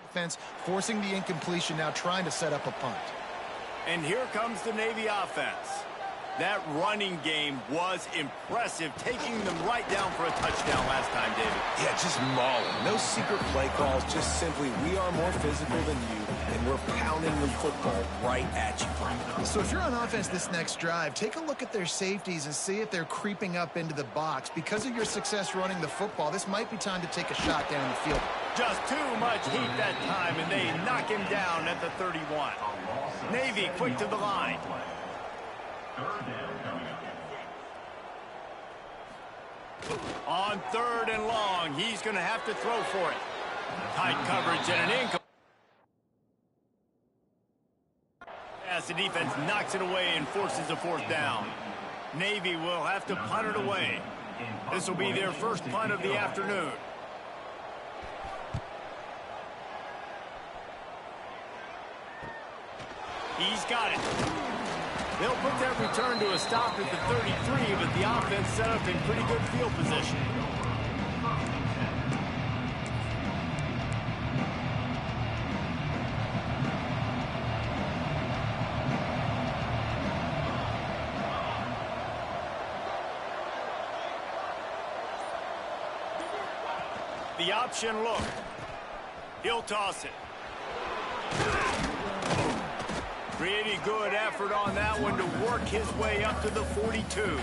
Speaker 1: Defense forcing the incompletion, now trying to set up a punt.
Speaker 2: And here comes the Navy offense. That running game was impressive, taking them right down for a touchdown last time, David.
Speaker 3: Yeah, just mauling. No secret play calls, just simply we are more physical than you, and we're pounding the football right at you.
Speaker 1: So if you're on offense this next drive, take a look at their safeties and see if they're creeping up into the box. Because of your success running the football, this might be time to take a shot down the field.
Speaker 2: Just too much heat that time, and they knock him down at the 31. Navy quick to the line. On third and long, he's going to have to throw for it. Tight coverage and an incomplete. As the defense knocks it away and forces a fourth down. Navy will have to punt it away. This will be their first punt of the afternoon. He's got it. They'll put that return to a stop at the 33, but the offense set up in pretty good field position. The option look. He'll toss it. Pretty good effort on that one to work his way up to the 42.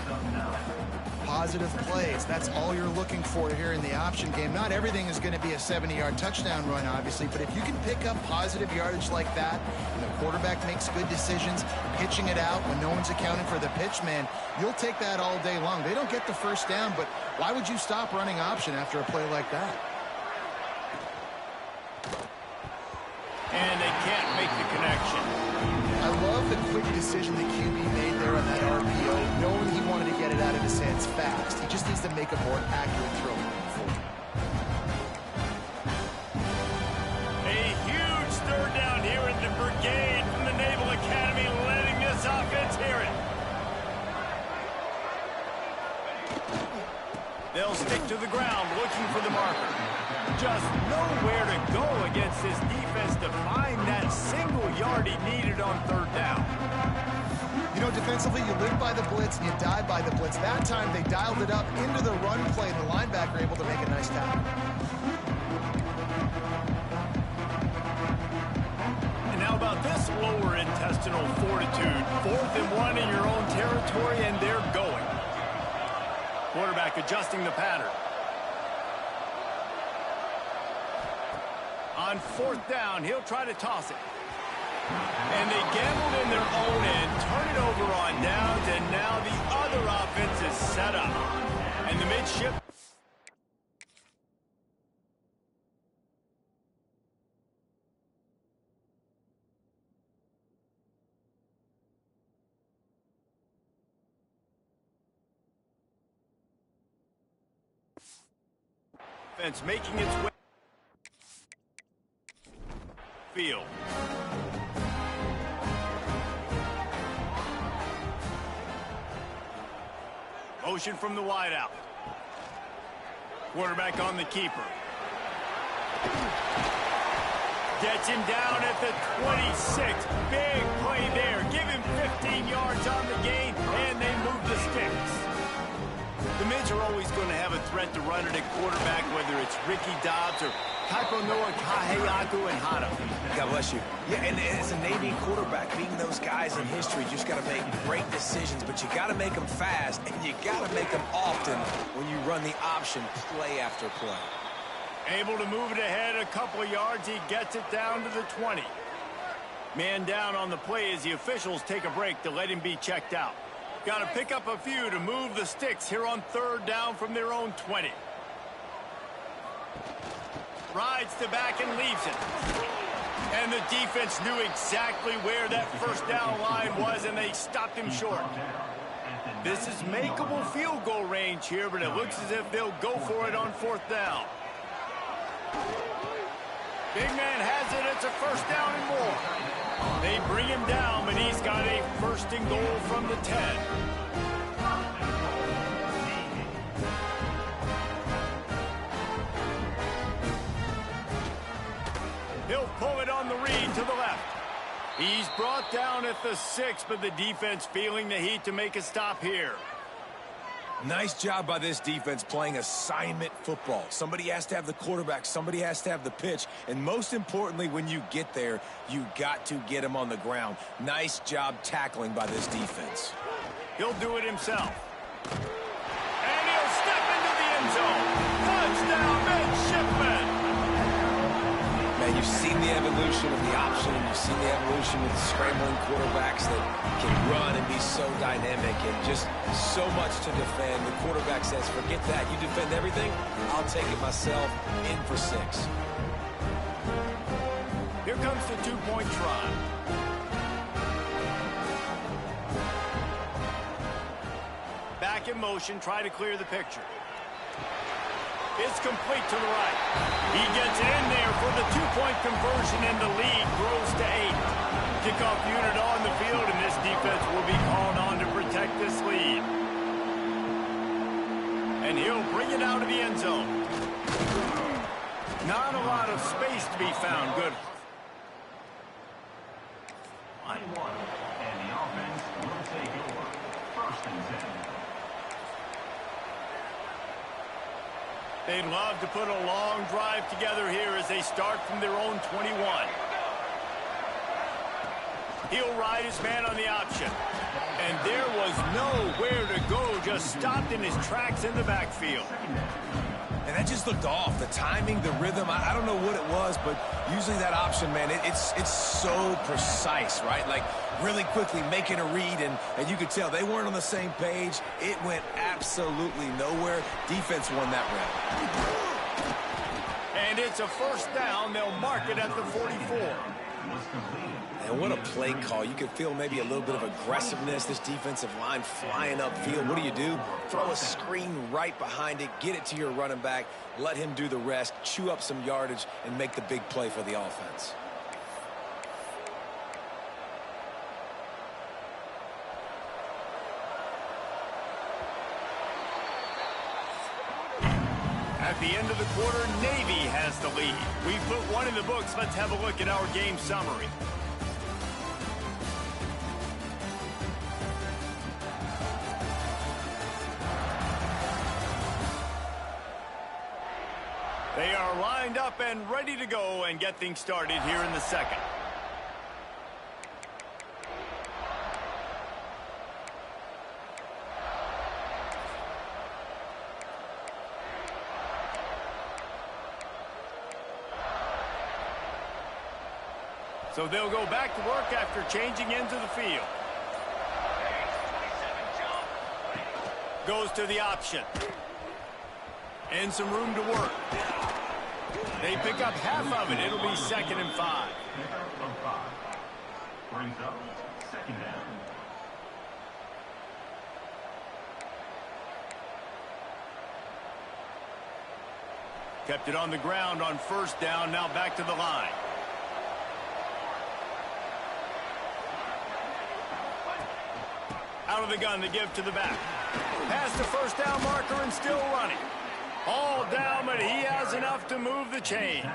Speaker 1: Positive plays. That's all you're looking for here in the option game. Not everything is going to be a 70-yard touchdown run, obviously, but if you can pick up positive yardage like that, and the quarterback makes good decisions, pitching it out when no one's accounting for the pitch, man, you'll take that all day long. They don't get the first down, but why would you stop running option after a play like that?
Speaker 2: And they can't make the connection.
Speaker 1: I love the quick decision the QB made there on that RPO, knowing he wanted to get it out of his hands fast. He just needs to make a more accurate throw.
Speaker 2: A huge third down here in the brigade from the Naval Academy, letting this offense hear it. They'll stick to the ground, looking for the marker. Just nowhere to go against this defense to find that single yard he needed on third down.
Speaker 1: You know, defensively, you live by the blitz and you die by the blitz. That time, they dialed it up into the run play, and the linebacker able to make a nice tackle.
Speaker 2: And how about this lower intestinal fortitude? 4th and 1 in your own territory, and they're going. Quarterback adjusting the pattern. On 4th down, he'll try to toss it. And they gambled in their own end, turn it over on downs, and now the other offense is set up. And the midship. Offense making its way. Field. Motion from the wideout. Quarterback on the keeper. Gets him down at the 26. Big play there. Give him 15 yards on the gain, and they move the sticks. The Mids are always going to have a threat to run it at quarterback, whether it's Ricky Dobbs or Kaipo Noah, Kaheaku, and Hana.
Speaker 3: God bless you. Yeah, and as a Navy quarterback, being those guys in history, you just got to make great decisions, but you got to make them fast, and you got to make them often when you run the option play after play.
Speaker 2: Able to move it ahead a couple of yards. He gets it down to the 20. Man down on the play as the officials take a break to let him be checked out. Got to pick up a few to move the sticks here on 3rd down from their own 20. Rides to back and leaves it. And the defense knew exactly where that 1st down line was, and they stopped him short. This is makeable field goal range here, but it looks as if they'll go for it on 4th down. Big man has it. It's a 1st down and more. They bring him down, but he's got a 1st and goal from the 10. He'll pull it on the read to the left. He's brought down at the 6, but the defense feeling the heat to make a stop here.
Speaker 3: Nice job by this defense playing assignment football. Somebody has to have the quarterback, somebody has to have the pitch, and most importantly, when you get there, you got to get him on the ground. Nice job tackling by this defense.
Speaker 2: He'll do it himself. And he'll step into the end zone. Touchdown, midshipman.
Speaker 3: Man, you've seen the evolution of the option. You've seen the evolution with the scrambling quarterbacks that can run and be so dynamic and just so much to defend. The quarterback says, forget that. You defend everything, I'll take it myself. In for 6.
Speaker 2: Here comes the 2-point try. Back in motion, try to clear the picture. It's complete to the right. He gets it in there for the 2-point conversion, and the lead grows to 8. Kickoff unit on the field, and this defense will be called on to protect this lead. And he'll bring it out of the end zone. Not a lot of space to be found. Good.
Speaker 4: Line 1, and the offense will take over. 1st and 10.
Speaker 2: They'd love to put a long drive together here as they start from their own 21. He'll ride his man on the option. And there was nowhere to go, just stopped in his tracks in the backfield.
Speaker 3: And that just looked off. The timing, the rhythm, I don't know what it was, but usually that option, man, it's so precise, right? Like really quickly making a read, and you could tell they weren't on the same page. It went absolutely nowhere. Defense won that round.
Speaker 2: And it's a 1st down. They'll mark it at the 44.
Speaker 3: And what a play call. You could feel maybe a little bit of aggressiveness. This defensive line flying upfield. What do? Throw a screen right behind it, get it to your running back, let him do the rest, chew up some yardage, and make the big play for the offense.
Speaker 2: At the end of the quarter, Navy has the lead. We put one in the books. Let's have a look at our game summary. They are lined up and ready to go and get things started here in the 2nd. So they'll go back to work after changing into the field. Goes to the option. And some room to work. They pick up half of it. It'll be 2nd and 5.
Speaker 4: Brings up 2nd down.
Speaker 2: Kept it on the ground on 1st down. Now back to the line. Out of the gun to give to the back. Past the 1st down marker and still running. All down, but he has enough to move the chains.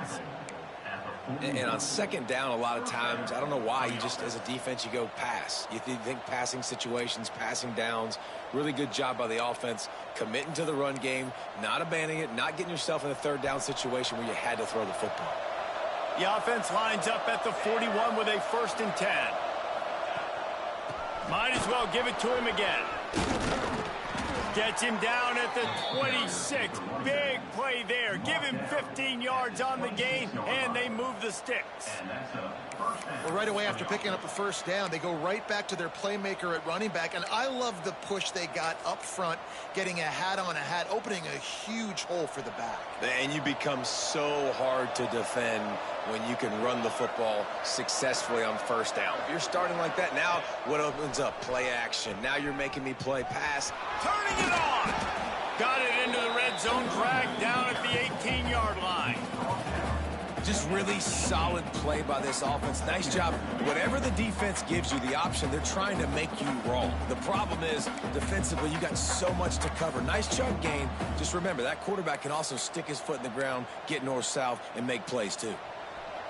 Speaker 4: At the
Speaker 3: And on second down, a lot of times, I don't know why, you just, as a defense, you go pass. You think passing situations, passing downs. Really good job by the offense, committing to the run game, not abandoning it, not getting yourself in a third down situation where you had to throw the football.
Speaker 2: The offense lines up at the 41 with a 1st and 10. Might as well give it to him again. Gets him down at the 26. Big play there. Give him 15 yards on the gain, and they move the sticks.
Speaker 1: Well, right away after picking up a 1st down, they go right back to their playmaker at running back, and I love the push they got up front, getting a hat on a hat, opening a huge hole for the back.
Speaker 3: And you become so hard to defend when you can run the football successfully on 1st down. If you're starting like that, now what opens up? Play action. Now you're making me play pass.
Speaker 2: Turning it on. Got it into the red zone, dragged down at the 18-yard line.
Speaker 3: Just really solid play by this offense. Nice job. Whatever the defense gives you, the option, they're trying to make you wrong. The problem is, defensively, you got so much to cover. Nice chunk gain. Just remember, that quarterback can also stick his foot in the ground, get north-south, and make plays, too.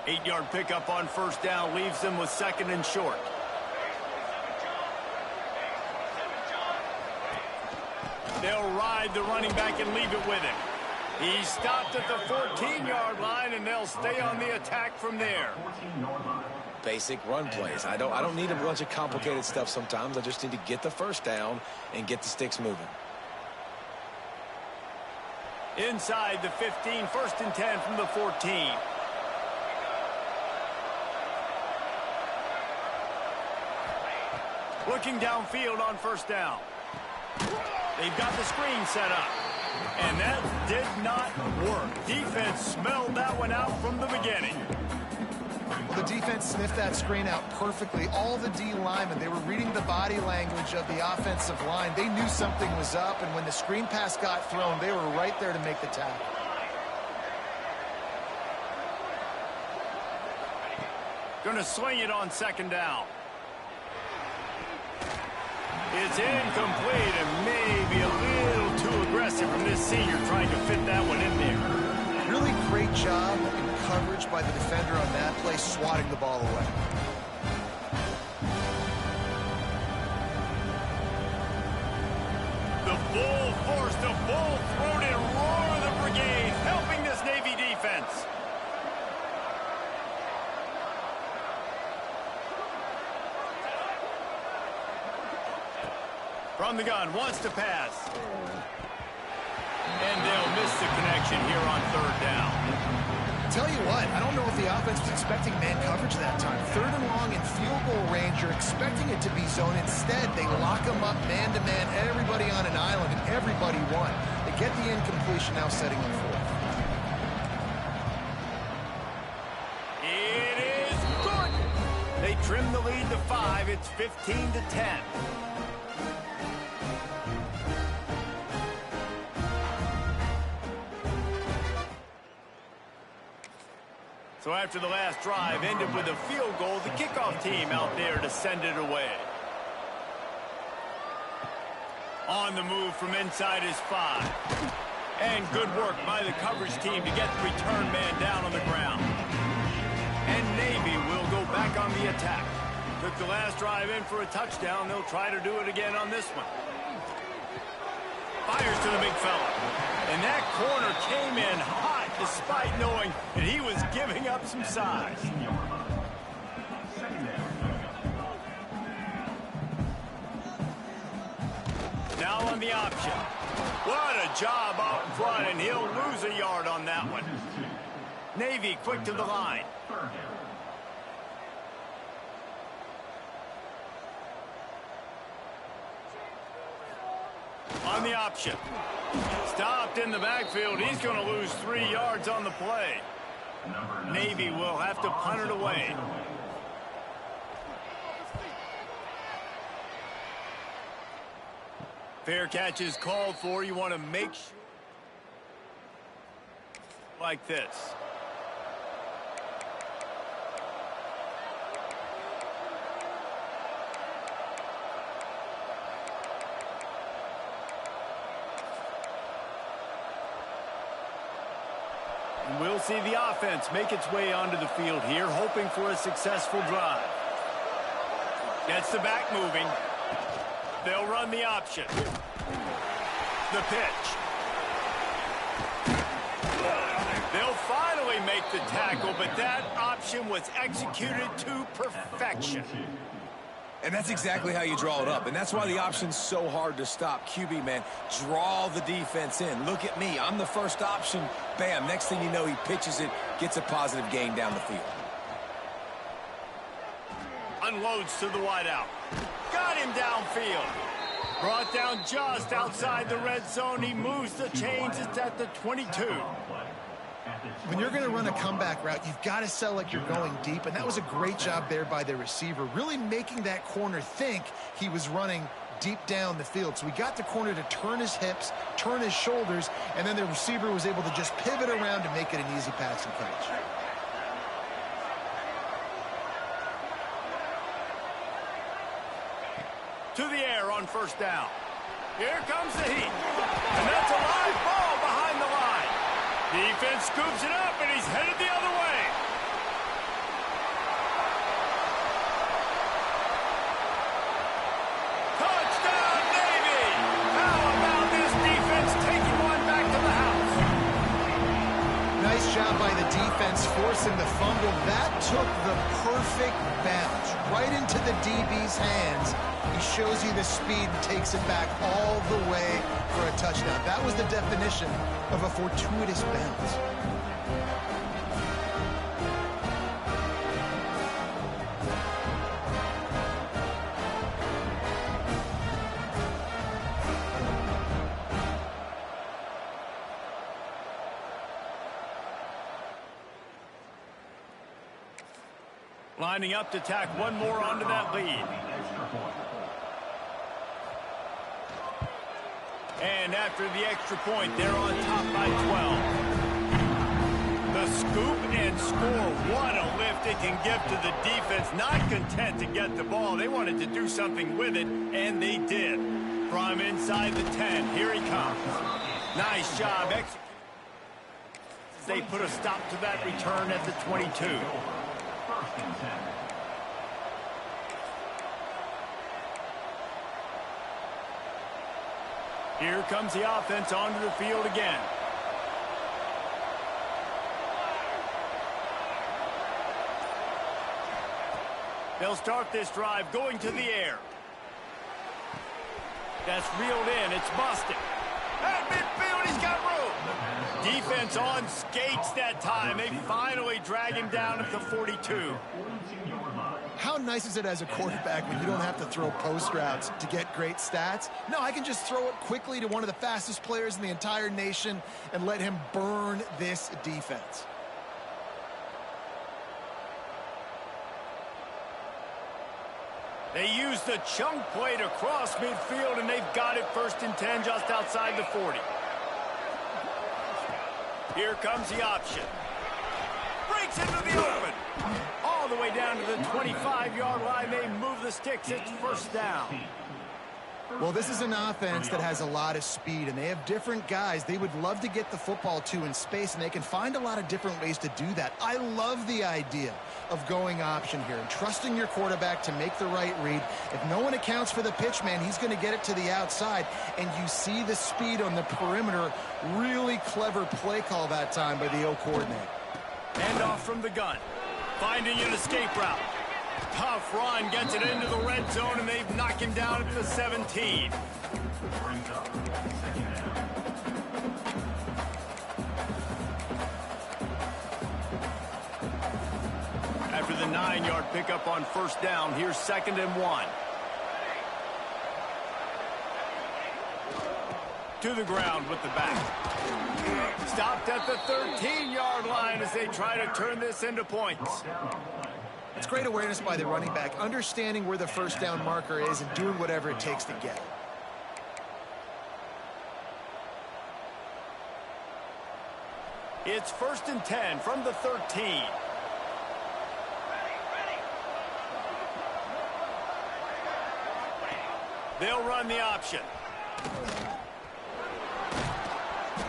Speaker 2: 8-yard pickup on 1st down leaves them with 2nd and short. They'll ride the running back and leave it with him. He stopped at the 14-yard line, and they'll stay on the attack from there.
Speaker 3: Basic run plays. I don't need a bunch of complicated stuff sometimes. I just need to get the 1st down and get the sticks moving.
Speaker 2: Inside the 15, 1st and 10 from the 14. Looking downfield on 1st down. They've got the screen set up. And that did not work. Defense smelled that one out from the beginning.
Speaker 1: Well, the defense sniffed that screen out perfectly. All the D linemen, they were reading the body language of the offensive line. They knew something was up, and when the screen pass got thrown, they were right there to make the tackle.
Speaker 2: Going to swing it on 2nd down. It's incomplete and maybe a little too aggressive from this senior trying to fit that one in there.
Speaker 1: Really great job in coverage by the defender on that play, swatting the ball away.
Speaker 2: The full force, the full-throated roar of the brigade, helping this Navy defense. From the gun, wants to pass. And they'll miss the connection here on 3rd down.
Speaker 1: Tell you what, I don't know if the offense was expecting man coverage that time. 3rd and long in field goal range, you're expecting it to be zone. Instead, they lock them up man-to-man, everybody on an island, and everybody won. They get the incompletion, now setting them 4th.
Speaker 2: It is good. They trim the lead to 5. It's 15-10. So after the last drive ended with a field goal, the kickoff team out there to send it away. On the move from inside his 5. And good work by the coverage team to get the return man down on the ground. And Navy will go back on the attack. Took the last drive in for a touchdown. They'll try to do it again on this one. Fires to the big fella. And that corner came in hot despite knowing that he was giving up some size. Now on the option. What a job out in front, and he'll lose a yard on that one. Navy quick to the line. On the option. Stopped in the backfield. He's going to lose 3 yards on the play. Navy will have to punt it away. Fair catch is called for. You want to make sure like this. And we'll see the offense make its way onto the field here, hoping for a successful drive. Gets the back moving. They'll run the option. The pitch. They'll finally make the tackle, but that option was executed to perfection.
Speaker 3: And that's exactly how you draw it up. And that's why the option's so hard to stop. QB, man, draw the defense in. Look at me. I'm the first option. Bam. Next thing you know, he pitches it, gets a positive gain down the field.
Speaker 2: Unloads to the wideout. Got him downfield. Brought down just outside the red zone. He moves the chains. It's at the 22.
Speaker 1: When you're going to run a comeback route, you've got to sell like you're going deep, and that was a great job there by the receiver, really making that corner think he was running deep down the field. So we got the corner to turn his hips, turn his shoulders, and then the receiver was able to just pivot around to make it an easy pass and catch.
Speaker 2: To the air on first down. Here comes the heat. And that's a live ball behind the line. Defense scoops it up, and he's headed the other way. Touchdown, Navy! How about this defense taking one back to the house?
Speaker 1: Nice job by the defense forcing the fumble. That took the perfect bounce right into the DB's hands. He shows you the speed and takes it back all the way for a touchdown. That was the definition of a fortuitous bounce.
Speaker 2: Lining up to tack one more onto that lead. And after the extra point, they're on top by 12. The scoop and score. What a lift it can give to the defense. Not content to get the ball. They wanted to do something with it, and they did. From inside the 10, here he comes. Nice job. They put a stop to that return at the 22. Here comes the offense onto the field again. They'll start this drive going to the air. That's reeled in. It's busted. At midfield, he's got room. Defense on skates that time. They finally drag him down at the 42.
Speaker 1: How nice is it as a quarterback when you don't have to throw post routes to get great stats? No, I can just throw it quickly to one of the fastest players in the entire nation and let him burn this defense.
Speaker 2: They use the chunk play to cross midfield, and they've got it first and 10 just outside the 40. Here comes the option. Breaks into the open. All the way down to the 25-yard line. They move the sticks. It's first down.
Speaker 1: Well, this is an offense that has a lot of speed, and they have different guys they would love to get the football to in space, and they can find a lot of different ways to do that. I love the idea of going option here and trusting your quarterback to make the right read. If no one accounts for the pitch, man, he's going to get it to the outside, and you see the speed on the perimeter. Really clever play call that time by the O coordinator.
Speaker 2: Hand off from the gun. Finding an escape route. Tough run, gets it into the red zone, and they've knocked him down at the 17. After the 9-yard pickup on first down, here's 2nd and 1. To the ground with the back. Stopped at the 13-yard line as they try to turn this into points.
Speaker 1: It's great awareness by the running back, understanding where the first down marker is and doing whatever it takes to get it.
Speaker 2: It's 1st and 10 from the 13. They'll run the option.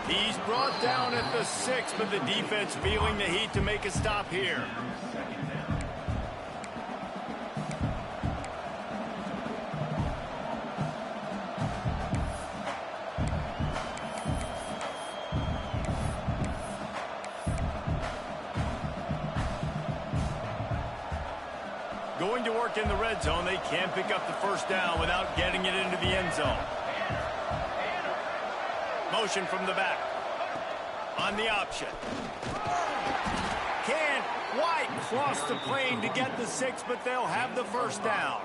Speaker 2: He's brought down at the 6, but the defense feeling the heat to make a stop here. Going to work in the red zone, they can't pick up the first down without getting it into the end zone. Motion from the back. On the option. Can't quite cross the plane to get the 6, but they'll have the first down.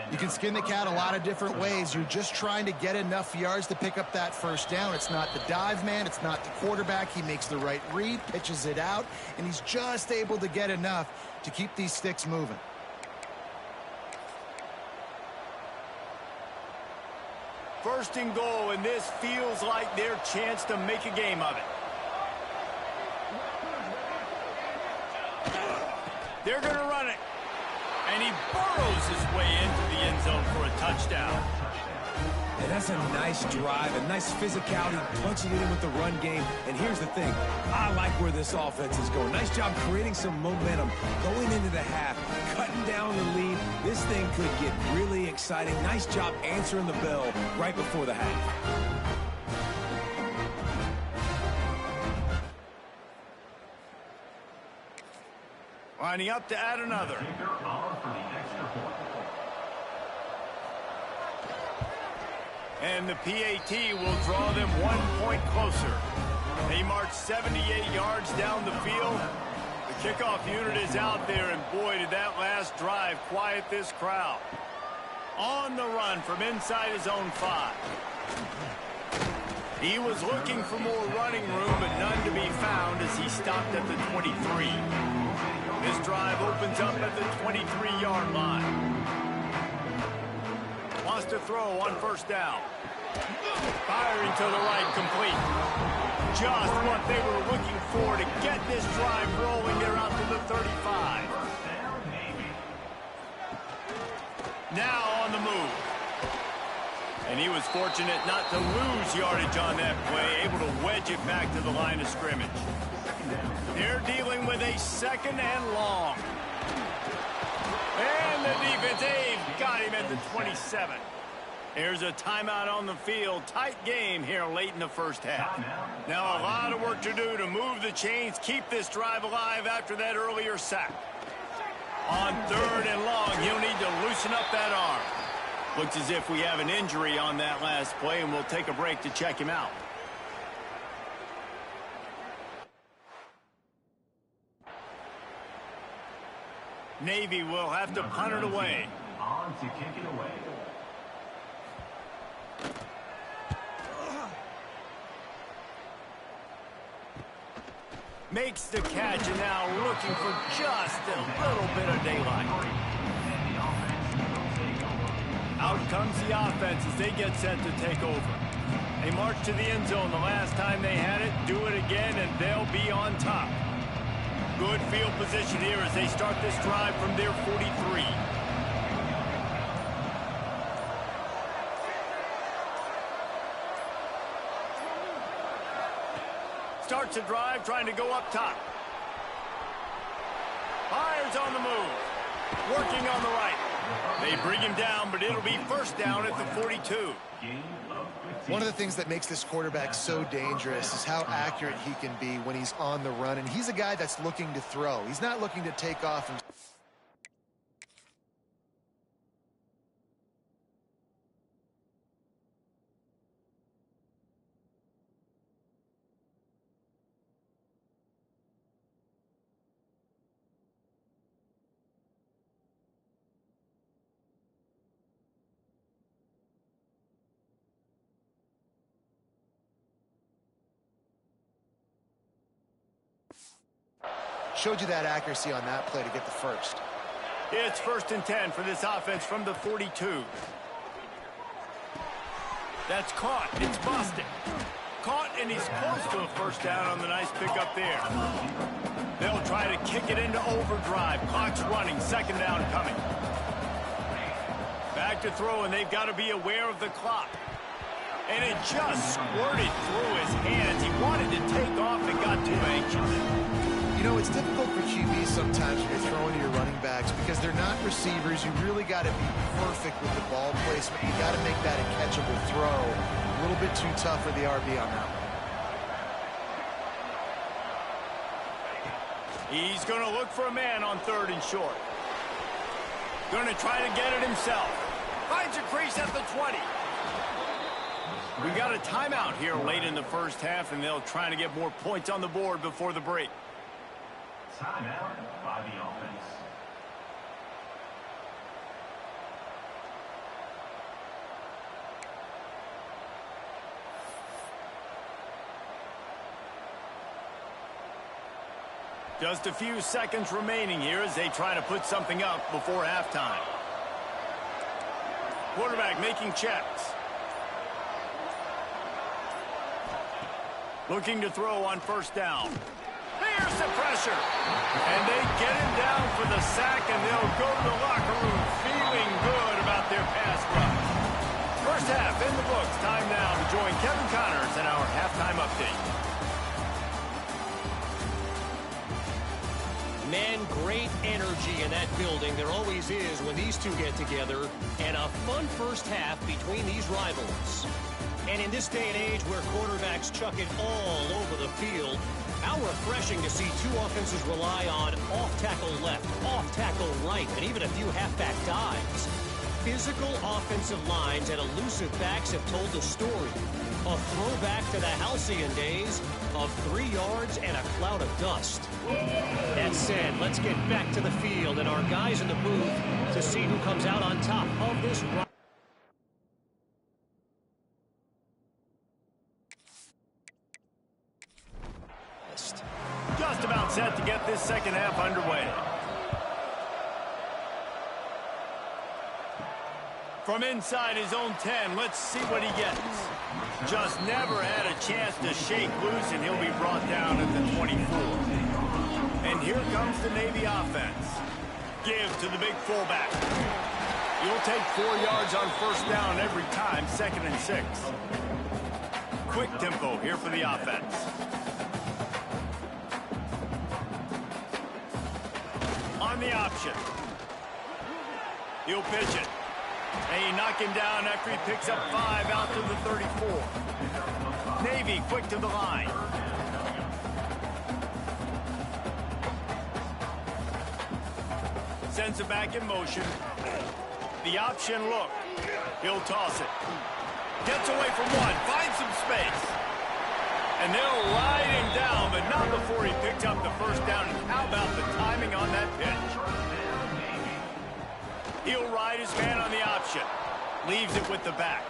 Speaker 1: You can skin the cat a lot of different ways. You're just trying to get enough yards to pick up that first down. It's not the dive man. It's not the quarterback. He makes the right read, pitches it out, and he's just able to get enough to keep these sticks moving.
Speaker 2: First and goal, and this feels like their chance to make a game of it. They're going to run it. And he burrows his way into the end zone for a touchdown.
Speaker 3: And that's a nice drive, a nice physicality, punching it in with the run game. And here's the thing, I like where this offense is going. Nice job creating some momentum, going into the half, cutting down the lead. This thing could get really exciting. Nice job answering the bell right before the half.
Speaker 2: Lining up to add another. And the PAT will draw them 1 point closer. They march 78 yards down the field. The kickoff unit is out there, and boy, did that last drive quiet this crowd. On the run from inside his own 5. He was looking for more running room, but none to be found as he stopped at the 23. This drive opens up at the 23-yard line. Wants to throw on first down. Firing to the right, complete. Just what they were looking for to get this drive rolling. They're out to the 35. Now on the move. And he was fortunate not to lose yardage on that play, able to wedge it back to the line of scrimmage. They're dealing with a 2nd and long. And the defense, they've got him at the 27. Here's a timeout on the field. Tight game here late in the first half. Now a lot of work to do to move the chains, keep this drive alive after that earlier sack. On 3rd and long, he'll need to loosen up that arm. Looks as if we have an injury on that last play, and we'll take a break to check him out. Navy will have to punt it away.
Speaker 4: On to kick it away.
Speaker 2: Makes the catch, and now looking for just a little bit of daylight. Out comes the offense as they get set to take over. They march to the end zone the last time they had it, do it again, and they'll be on top. Good field position here as they start this drive from their 43. Starts a drive, trying to go up top. Fires on the move. Working on the right. They bring him down, but it'll be first down at the 42.
Speaker 1: One of the things that makes this quarterback so dangerous is how accurate he can be when he's on the run. And he's a guy that's looking to throw. He's not looking to take off and... Showed you that accuracy on that play to get the first.
Speaker 2: It's 1st and 10 for this offense from the 42. That's caught. It's busted. Caught, and he's close to a first down on the nice pickup there. They'll try to kick it into overdrive. Clock's running. 2nd down coming. Back to throw, and they've got to be aware of the clock. And it just squirted through his hands. He wanted to take off and got too anxious.
Speaker 1: You know, it's difficult for QBs sometimes when you're throwing to your running backs because they're not receivers. You really got to be perfect with the ball placement. You got to make that a catchable throw. A little bit too tough for the RB on that one.
Speaker 2: He's going to look for a man on 3rd and short. Going to try to get it himself. Finds a crease at the 20. We got a timeout here late in the first half, and they'll try to get more points on the board before the break.
Speaker 4: Timeout by the offense.
Speaker 2: Just a few seconds remaining here as they try to put something up before halftime. Quarterback making checks. Looking to throw on 1st down. There's the pressure. And they get him down for the sack, and they'll go to the locker room feeling good about their pass rush. First half in the books. Time now to join Kevin Connors in our halftime update.
Speaker 5: Man, great energy in that building. There always is when these two get together. And a fun first half between these rivals. And in this day and age where quarterbacks chuck it all over the field, how refreshing to see two offenses rely on off-tackle left, off-tackle right, and even a few halfback dives. Physical offensive lines and elusive backs have told the story. A throwback to the halcyon days of 3 yards and a cloud of dust. That said, let's get back to the field and our guys in the booth to see who comes out on top of this run.
Speaker 2: Just about set to get this second half underway. From inside his own 10, let's see what he gets. Just never had a chance to shake loose, and he'll be brought down at the 24. And here comes the Navy offense. Give to the big fullback. You'll take 4 yards on 1st down every time, 2nd and 6. Quick tempo here for the offense. On the option. He'll pitch it. And he knock him down after he picks up 5 out to the 34. Navy quick to the line. Sends it back in motion. The option look. He'll toss it. Gets away from one. Finds some space. And they'll ride him down, but not before he picks up the 1st down. And how about the timing on that pitch? He'll ride his man on the option. Leaves it with the back.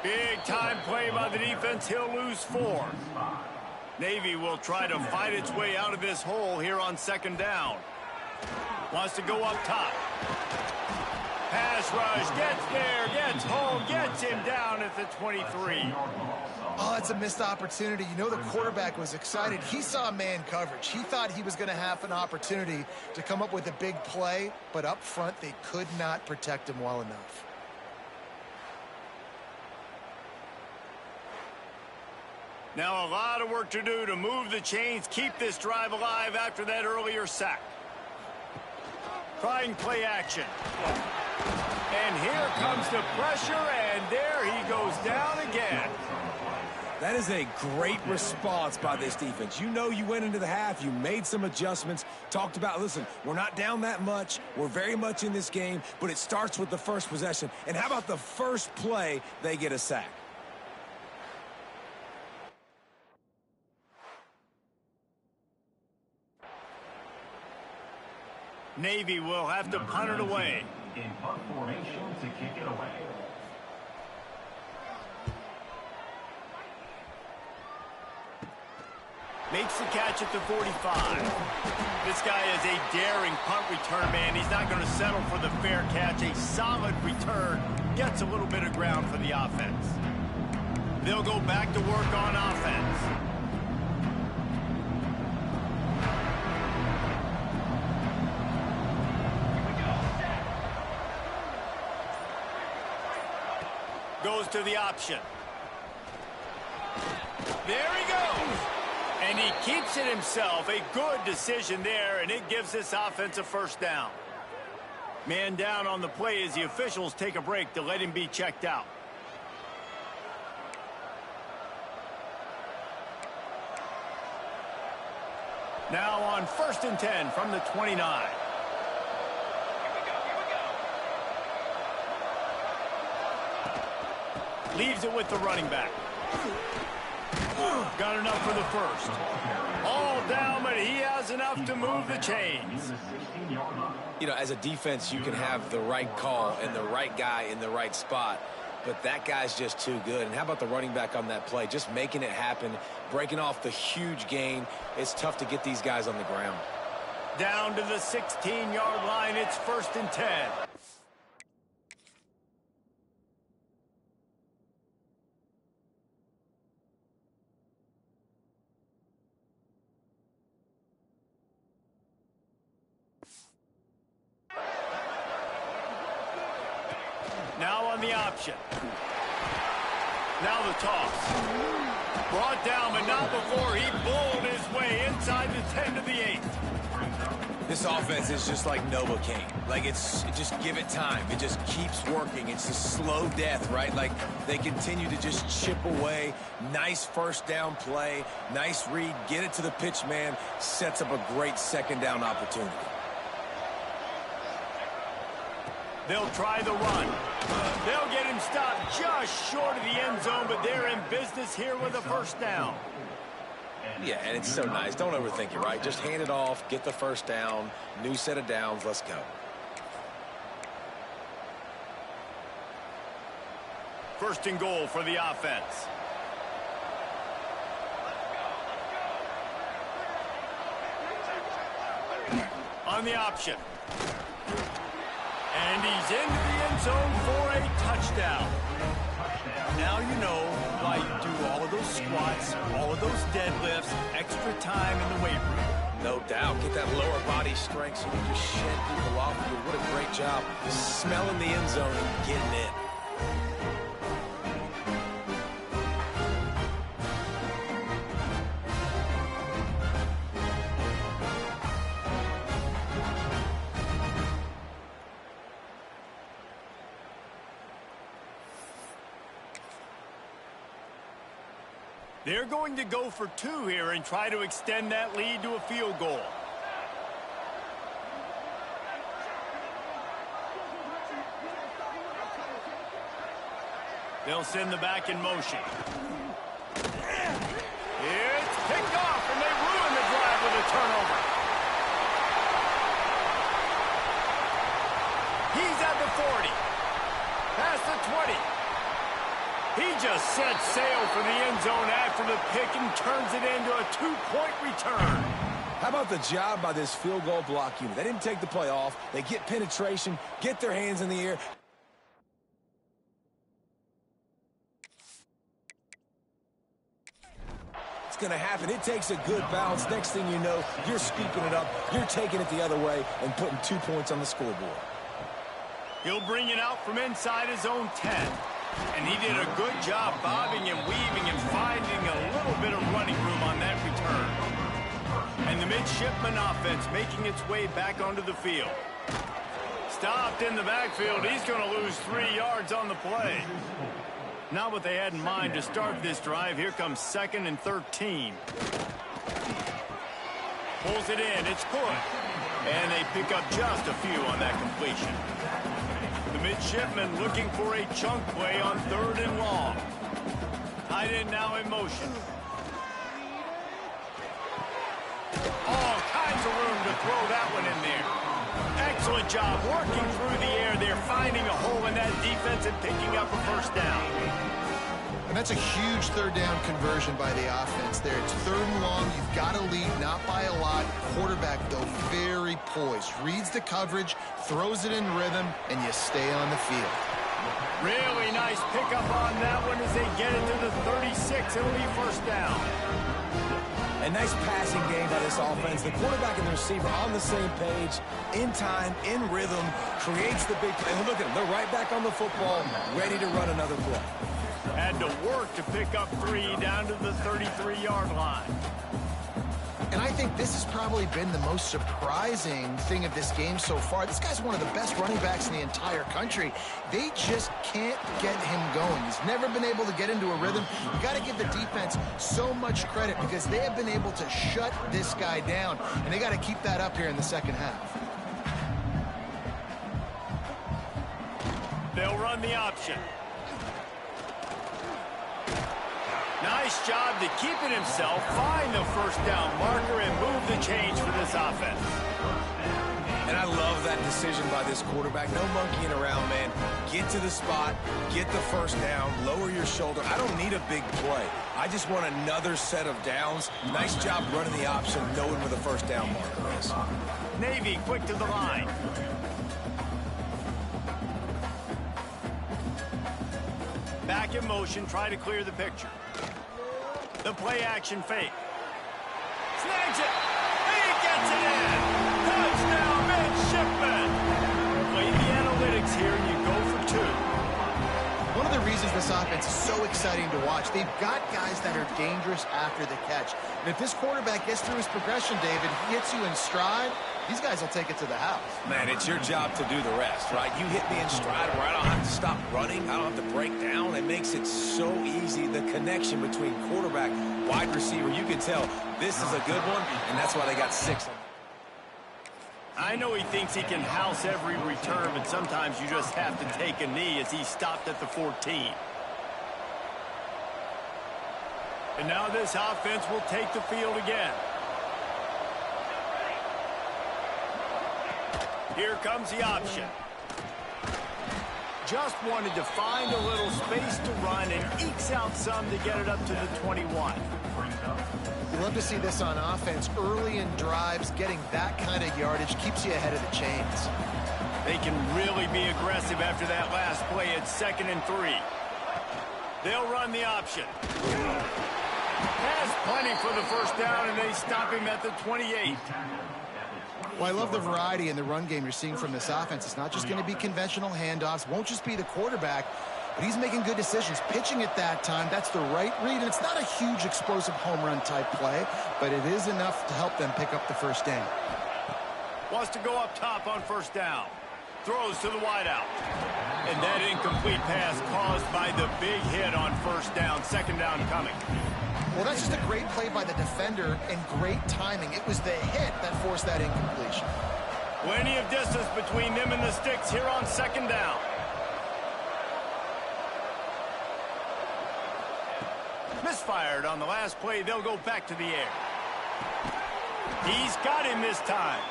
Speaker 2: Big time play by the defense. He'll lose 4. Navy will try to fight its way out of this hole here on 2nd down. Wants to go up top. Pass rush. Gets there. Gets home. Gets him down at the 23.
Speaker 1: Oh, it's a missed opportunity. You know the quarterback was excited. He saw man coverage. He thought he was going to have an opportunity to come up with a big play, but up front they could not protect him well enough.
Speaker 2: Now a lot of work to do to move the chains, keep this drive alive after that earlier sack. Trying play action. And here comes the pressure, and there he goes down again.
Speaker 3: That is a great response by this defense. You know you went into the half, you made some adjustments, talked about, listen, we're not down that much, we're very much in this game, but it starts with the first possession. And how about the first play, they get a sack?
Speaker 2: Navy will have to punt it away.
Speaker 4: In punt formation to kick it away.
Speaker 2: Makes the catch at the 45. This guy is a daring punt return man. He's not going to settle for the fair catch. A solid return. Gets a little bit of ground for the offense. They'll go back to work on offense. Goes to the option. There he goes. And he keeps it himself. A good decision there, and it gives this offense a first down. Man down on the play as the officials take a break to let him be checked out. Now on 1st and 10 from the 29. Leaves it with the running back. Got enough for the first. All down, but he has enough to move the chains.
Speaker 3: You know, as a defense, you can have the right call and the right guy in the right spot, but that guy's just too good. And how about the running back on that play? Just making it happen, breaking off the huge gain. It's tough to get these guys on the ground.
Speaker 2: Down to the 16-yard line. It's 1st and 10. Now on the option. Now the toss. Brought down, but not before he bowled his way inside the 10 to the 8.
Speaker 3: This offense is just like Novocaine. Like, just give it time. It just keeps working. It's a slow death, right? Like, they continue to just chip away. Nice first down play. Nice read. Get it to the pitch man. Sets up a great second down opportunity.
Speaker 2: They'll try the run. They'll get him stopped just short of the end zone, but they're in business here with a first down.
Speaker 3: Yeah, and it's so nice. Don't overthink it, right? Just hand it off, get the first down, new set of downs, let's go.
Speaker 2: First and goal for the offense. On the option. And he's into the end zone for a touchdown. Now you know why you do all of those squats, all of those deadlifts, extra time in the weight room.
Speaker 3: No doubt. Get that lower body strength so you can just shed people off of you. What a great job smelling the end zone and getting in.
Speaker 2: They're going to go for 2 here and try to extend that lead to a field goal. They'll send the back in motion. It's picked off, and they ruin the drive with a turnover. He's at the 40. Past the 20. He just set sail for the end zone after the pick and turns it into a 2-point return.
Speaker 3: How about the job by this field goal block unit? They didn't take the play off. They get penetration, get their hands in the air. It's going to happen. It takes a good bounce. Next thing you know, you're scooping it up. You're taking it the other way and putting 2 points on the scoreboard.
Speaker 2: He'll bring it out from inside his own 10. And he did a good job bobbing and weaving and finding a little bit of running room on that return. And the midshipman offense making its way back onto the field. Stopped in the backfield. He's going to lose 3 yards on the play. Not what they had in mind to start this drive. Here comes 2nd and 13. Pulls it in. It's good. And they pick up just a few on that completion. The midshipman looking for a chunk play on 3rd and long. Tight end now in motion. All kinds of room to throw that one in there. Excellent job working through the air. They're finding a hole in that defense and picking up a first down.
Speaker 1: And that's a huge 3rd down conversion by the offense there. It's 3rd and long. You've got to lead, not by a lot. Quarterback, though, very poised. Reads the coverage, throws it in rhythm, and you stay on the field.
Speaker 2: Really nice pickup on that one as they get it to the 36. It'll be first down.
Speaker 3: A nice passing game by this offense. The quarterback and the receiver on the same page, in time, in rhythm, creates the big play. And look at them. They're right back on the football, ready to run another play.
Speaker 2: Had to work to pick up 3 down to the 33-yard line.
Speaker 1: And I think this has probably been the most surprising thing of this game so far. This guy's one of the best running backs in the entire country. They just can't get him going. He's never been able to get into a rhythm. You got to give the defense so much credit because they have been able to shut this guy down, and they got to keep that up here in the second half.
Speaker 2: They'll run the option. Nice job to keep it himself, find the first down marker, and move the chains for this offense.
Speaker 3: And I love that decision by this quarterback. No monkeying around, man. Get to the spot, get the first down, lower your shoulder. I don't need a big play. I just want another set of downs. Nice job running the option, knowing where the first down marker is.
Speaker 2: Navy quick to the line. Back in motion, try to clear the picture. The play action fake. Snags it. He gets it in. Touchdown, midshipman. Play the analytics here, and you go for 2.
Speaker 1: One of the reasons this offense is so exciting to watch, they've got guys that are dangerous after the catch. And if this quarterback gets through his progression, David, he hits you in stride, these guys will take it to the house.
Speaker 3: Man, it's your job to do the rest, right? You hit me in stride where I don't have to stop running. I don't have to break down. It makes it so easy. The connection between quarterback, wide receiver, you can tell this is a good one, and that's why they got 6.
Speaker 2: I know he thinks he can house every return, but sometimes you just have to take a knee as he stopped at the 14. And now this offense will take the field again. Here comes the option. Just wanted to find a little space to run and ekes out some to get it up to the 21.
Speaker 1: You love to see this on offense. Early in drives, getting that kind of yardage keeps you ahead of the chains.
Speaker 2: They can really be aggressive after that last play at 2nd and 3. They'll run the option. Has plenty for the first down, and they stop him at the 28.
Speaker 1: Well, I love the variety in the run game you're seeing from this offense. It's not just going to be conventional handoffs. Won't just be the quarterback, but he's making good decisions. Pitching at that time, that's the right read, and it's not a huge explosive home run type play, but it is enough to help them pick up the first down.
Speaker 2: Wants to go up top on first down. Throws to the wideout. And that incomplete pass caused by the big hit on first down. Second down coming.
Speaker 1: Well, that's just a great play by the defender and great timing. It was the hit that forced that incompletion.
Speaker 2: Plenty of distance between them and the sticks here on second down. Misfired on the last play. They'll go back to the air. He's got him this time.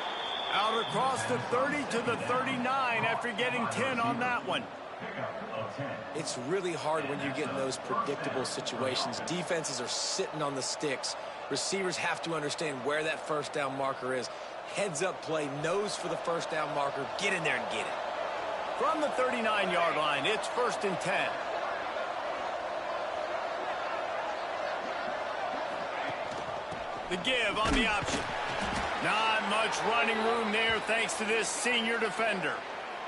Speaker 2: Out across the 30 to the 39 after getting 10 on that one.
Speaker 3: It's really hard when you get in those predictable situations. Defenses are sitting on the sticks. Receivers have to understand where that first down marker is. Heads up play, nose for the first down marker. Get in there and get it.
Speaker 2: From the 39-yard line, it's 1st and 10. The give on the option. Not much running room there thanks to this senior defender.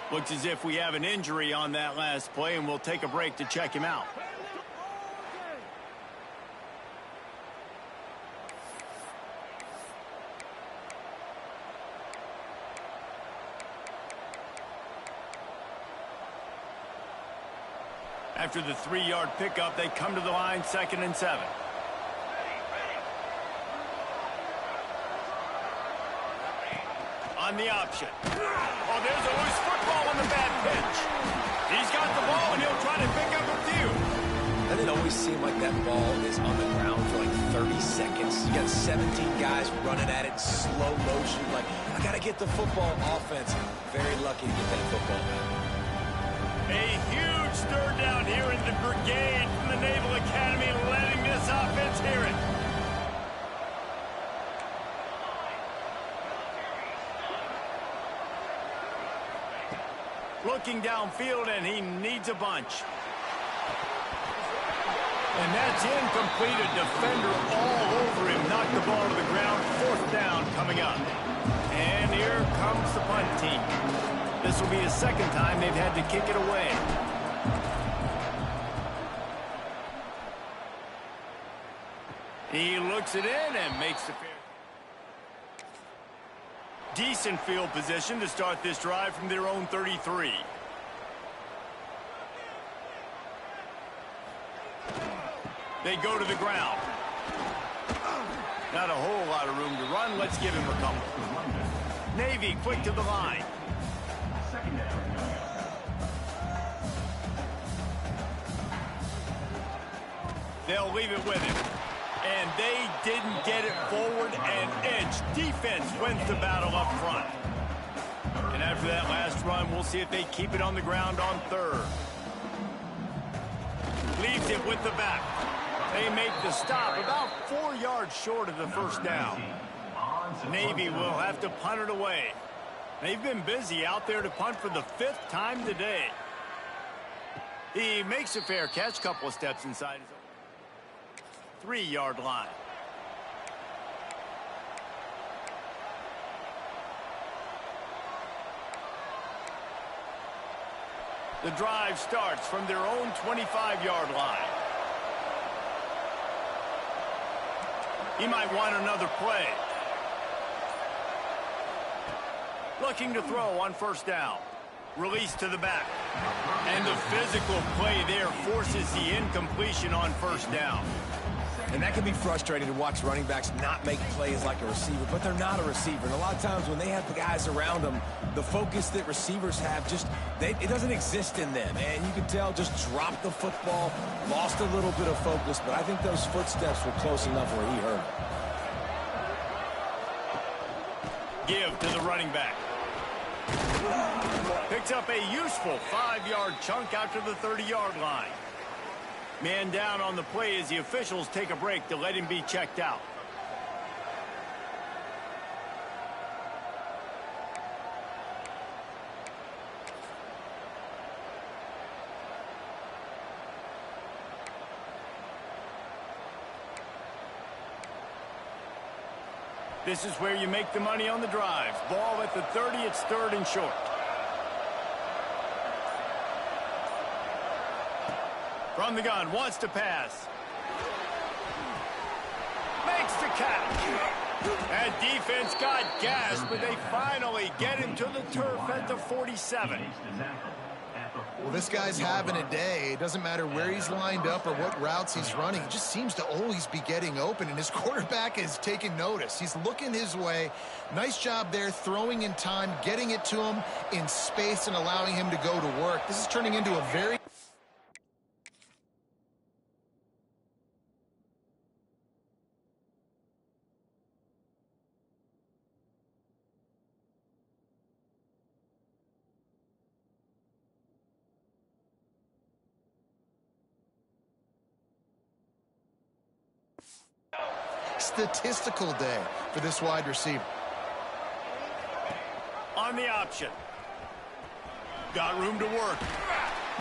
Speaker 2: Looks as if we have an injury on that last play, and we'll take a break to check him out. After the 3-yard pickup, they come to the line 2nd and 7. On the option. Oh, there's a loose football on the bad pitch. He's got the ball, and he'll try to pick up a few.
Speaker 3: Doesn't it always seem like that ball is on the ground for like 30 seconds? You got 17 guys running at it in slow motion. Like, I got to get the football. Offense, very lucky to get that football.
Speaker 2: A huge stir down here in the brigade from the Naval Academy, letting this offense hear it. Looking downfield, and he needs a bunch. And that's incomplete. A defender all over him. Knocked the ball to the ground. 4th down coming up. And here comes the punt team. This will be the 2nd time they've had to kick it away. He looks it in and makes the fair. Decent field position to start this drive from their own 33. They go to the ground. Not a whole lot of room to run. Let's give him a couple. Navy quick to the line. They'll leave it with him. And they didn't get it forward an inch. Defense wins the battle up front. And after that last run, we'll see if they keep it on the ground on third. Leaves it with the back. They make the stop about 4 yards short of the first down. Navy will have to punt it away. They've been busy out there to punt for the 5th time today. He makes a fair catch, couple of steps inside his 3-yard line. The drive starts from their own 25-yard line. He might want another play. Looking to throw on first down. Release to the back. And the physical play there forces the incompletion on first down.
Speaker 3: And that can be frustrating to watch running backs not make plays like a receiver, but they're not a receiver. And a lot of times when they have the guys around them, the focus that receivers have it doesn't exist in them. And you can tell just dropped the football, lost a little bit of focus, but I think those footsteps were close enough where he heard it.
Speaker 2: Give to the running back. Picks up a useful 5-yard chunk out to the 30-yard line. Man down on the play as the officials take a break to let him be checked out. This is where you make the money on the drives. Ball at the 30, it's 3rd and short. From the gun, wants to pass. Makes the catch. That defense got gas, but they finally get him to the turf at the 47.
Speaker 1: Well, this guy's having a day. It doesn't matter where he's lined up or what routes he's running. He just seems to always be getting open, and his quarterback is taking notice. He's looking his way. Nice job there, throwing in time, getting it to him in space and allowing him to go to work. This is turning into a very... statistical day for this wide receiver.
Speaker 2: On the option. Got room to work.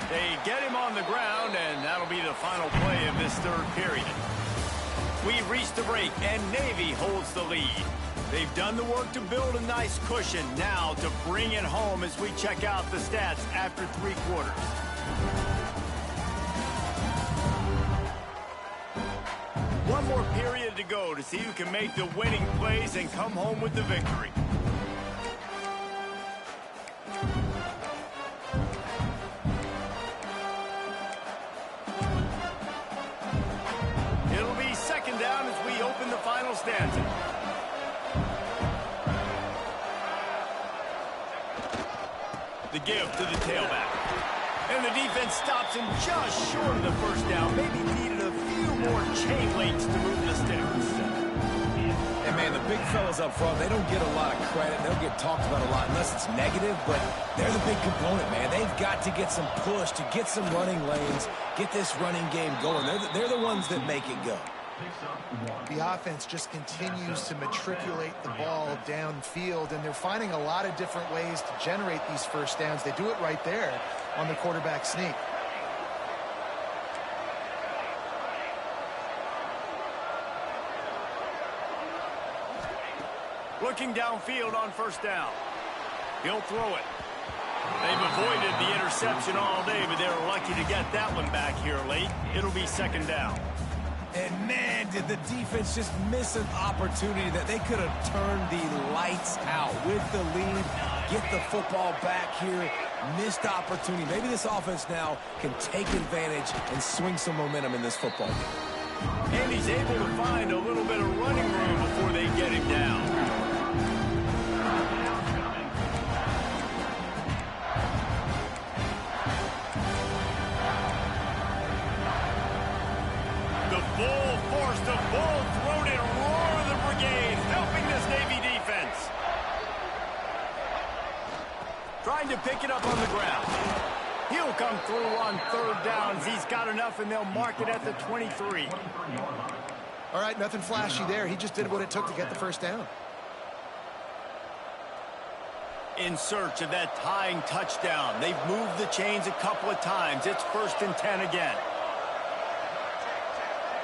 Speaker 2: They get him on the ground, and that'll be the final play of this 3rd period. We reach the break, and Navy holds the lead. They've done the work to build a nice cushion. Now to bring it home as we check out the stats after 3 quarters. One more period to go to see who can make the winning plays and come home with the victory. It'll be 2nd down as we open the final stanza. The give to the tailback. And the defense stops him just short of the first down. Maybe needed a few more chain links to move the sticks.
Speaker 3: And, man, the big fellas up front, they don't get a lot of credit. They'll get talked about a lot unless it's negative, but they're the big component, man. They've got to get some push, to get some running lanes, get this running game going. They're the ones that make it go.
Speaker 1: The offense just continues to matriculate the ball downfield, and they're finding a lot of different ways to generate these first downs. They do it right there on the quarterback sneak.
Speaker 2: Looking downfield on first down. He'll throw it. They've avoided the interception all day, but they were lucky to get that one back here late. It'll be 2nd down.
Speaker 3: And, man, man, did the defense just miss an opportunity that they could have turned the lights out with the lead, get the football back here, missed opportunity. Maybe this offense now can take advantage and swing some momentum in this football.
Speaker 2: And he's able to find a little bit of running room before they get him down. Full force, the full-throated roar of the brigade, helping this Navy defense. Trying to pick it up on the ground. He'll come through on third downs. He's got enough, and they'll mark it at the 23.
Speaker 1: All right, nothing flashy there. He just did what it took to get the first down.
Speaker 2: In search of that tying touchdown. They've moved the chains a couple of times. It's 1st and 10 again.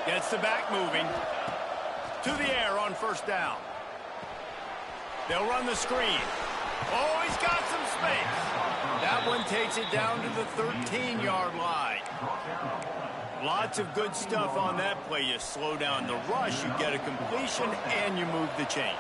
Speaker 2: Gets the back moving. To the air on 1st down. They'll run the screen. Oh, he's got some space. That one takes it down to the 13-yard line. Lots of good stuff on that play. You slow down the rush, you get a completion, and you move the chains.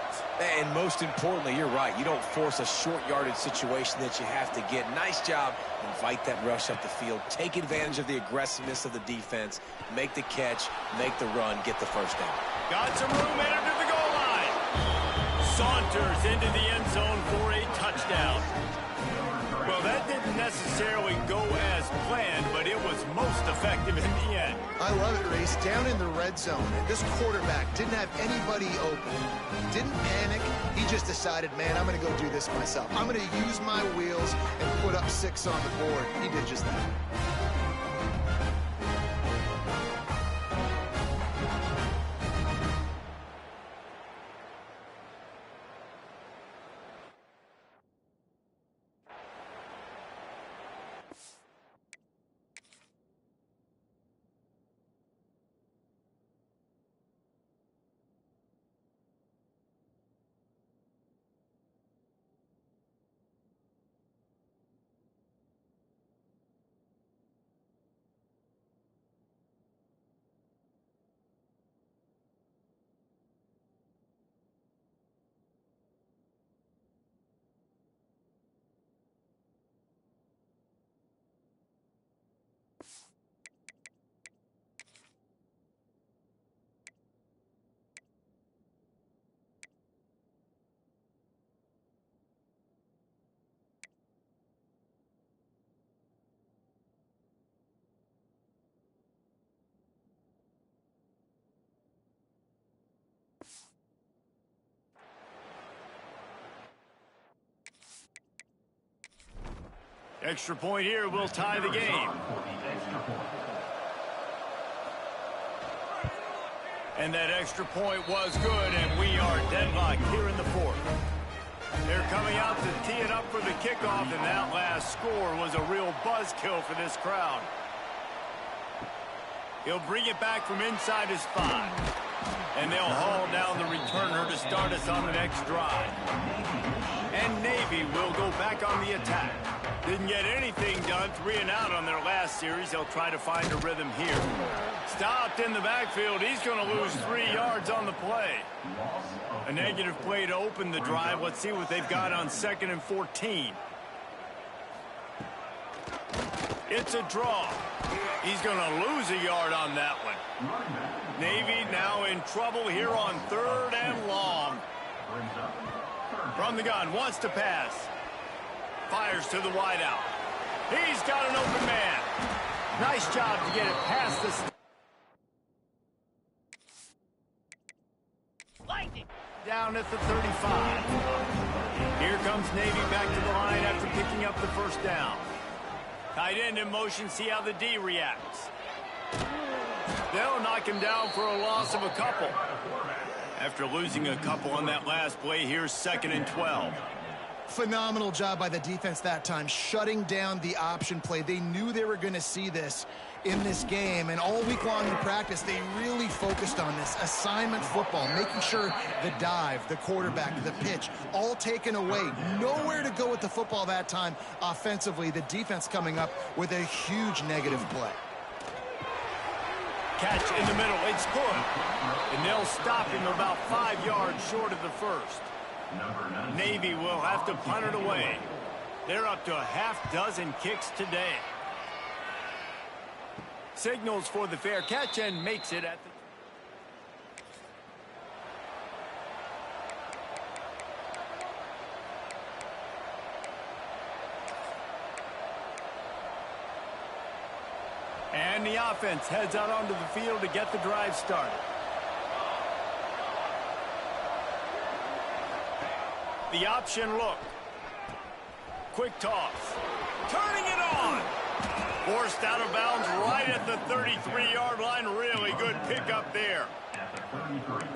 Speaker 3: And most importantly, you're right. You don't force a short yardage situation that you have to get. Nice job. Invite that rush up the field. Take advantage of the aggressiveness of the defense. Make the catch. Make the run. Get the first down.
Speaker 2: Got some room headed to the goal line. Saunters into the end zone for a touchdown. Well, that didn't necessarily go as planned, but it was most effective in the end.
Speaker 1: I love it, Reese. Down in the red zone, this quarterback didn't have anybody open. Didn't panic. He just decided, man, I'm going to go do this myself. I'm going to use my wheels and put up 6 on the board. He did just that.
Speaker 2: Extra point here will tie the game. And that extra point was good, and we are deadlocked here in the 4th. They're coming out to tee it up for the kickoff, and that last score was a real buzzkill for this crowd. He'll bring it back from inside his 5. And they'll haul down the returner to start us on the next drive. And Navy will go back on the attack. Didn't get anything done, 3 and out on their last series. They'll try to find a rhythm here. Stopped in the backfield. He's going to lose 3 yards on the play. A negative play to open the drive. Let's see what they've got on 2nd and 14. It's a draw. He's going to lose a yard on that one. Navy now in trouble here on 3rd and long. From the gun, wants to pass. Fires to the wideout. He's got an open man. Nice job to get it past the... Down at the 35. Here comes Navy back to the line after picking up the first down. Tight end in motion, see how the D reacts. They'll knock him down for a loss of a couple. After losing a couple on that last play, here's 2nd and 12.
Speaker 1: Phenomenal job by the defense that time, shutting down the option play. They knew they were going to see this in this game, and all week long in practice, they really focused on this assignment football, making sure the dive, the quarterback, the pitch, all taken away. Nowhere to go with the football that time offensively. The defense coming up with a huge negative play.
Speaker 2: catch in the middle. It's good. And they'll stop him about 5 yards short of the first. Navy will have to punt it away. They're up to a half-dozen kicks today. Signals for the fair catch and makes it at the... And the offense heads out onto the field to get the drive started. The option look. Quick toss. Turning it on. Forced out of bounds right at the 33-yard line. Really good pickup there.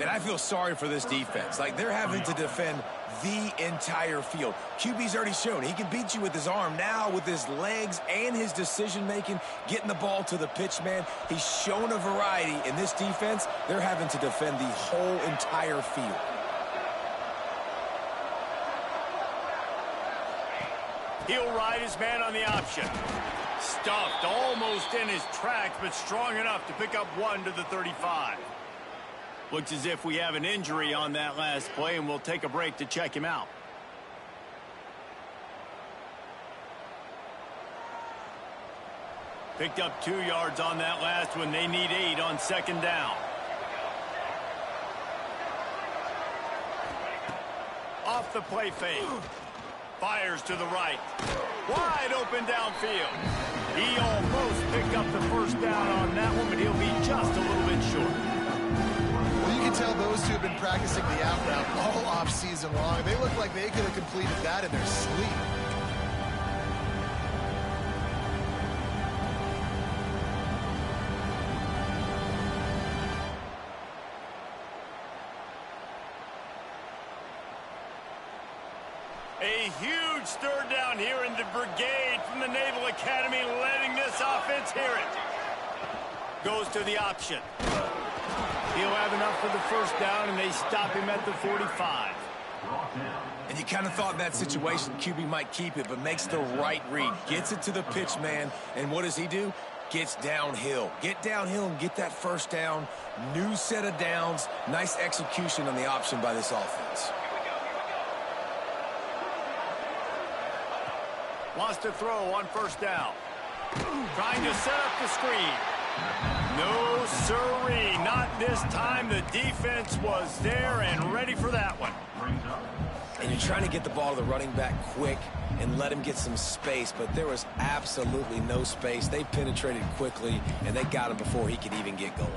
Speaker 3: And I feel sorry for this defense. Like, they're having to defend the entire field. QB's already shown he can beat you with his arm. Now with his legs and his decision-making, getting the ball to the pitch man, he's shown a variety. In this defense, they're having to defend the whole entire field.
Speaker 2: He'll ride his man on the option. Stuffed almost in his tracks, but strong enough to pick up 1 to the 35. Looks as if we have an injury on that last play, and we'll take a break to check him out. Picked up 2 yards on that last one. They need 8 on second down. Off the play fake. Fires to the right. Wide open downfield. He almost picked up the first down on that one, but he'll be just a little bit short.
Speaker 1: Well, you can tell those two have been practicing the out route all off season long. They look like they could have completed that in their sleep.
Speaker 2: A huge third down here in the brigade from the Naval Academy, letting this offense hear it. Goes to the option. He'll have enough for the first down, and they stop him at the 45.
Speaker 3: And you kind of thought in that situation QB might keep it, but makes the right read. Gets it to the pitch man, and what does he do? Gets downhill. Get downhill and get that first down. New set of downs. Nice execution on the option by this offense.
Speaker 2: Wants to throw on first down. Trying to set up the screen. No, sirree. Not this time. The defense was there and ready for that one.
Speaker 3: And you're trying to get the ball to the running back quick and let him get some space, but there was absolutely no space. They penetrated quickly, and they got him before he could even get going.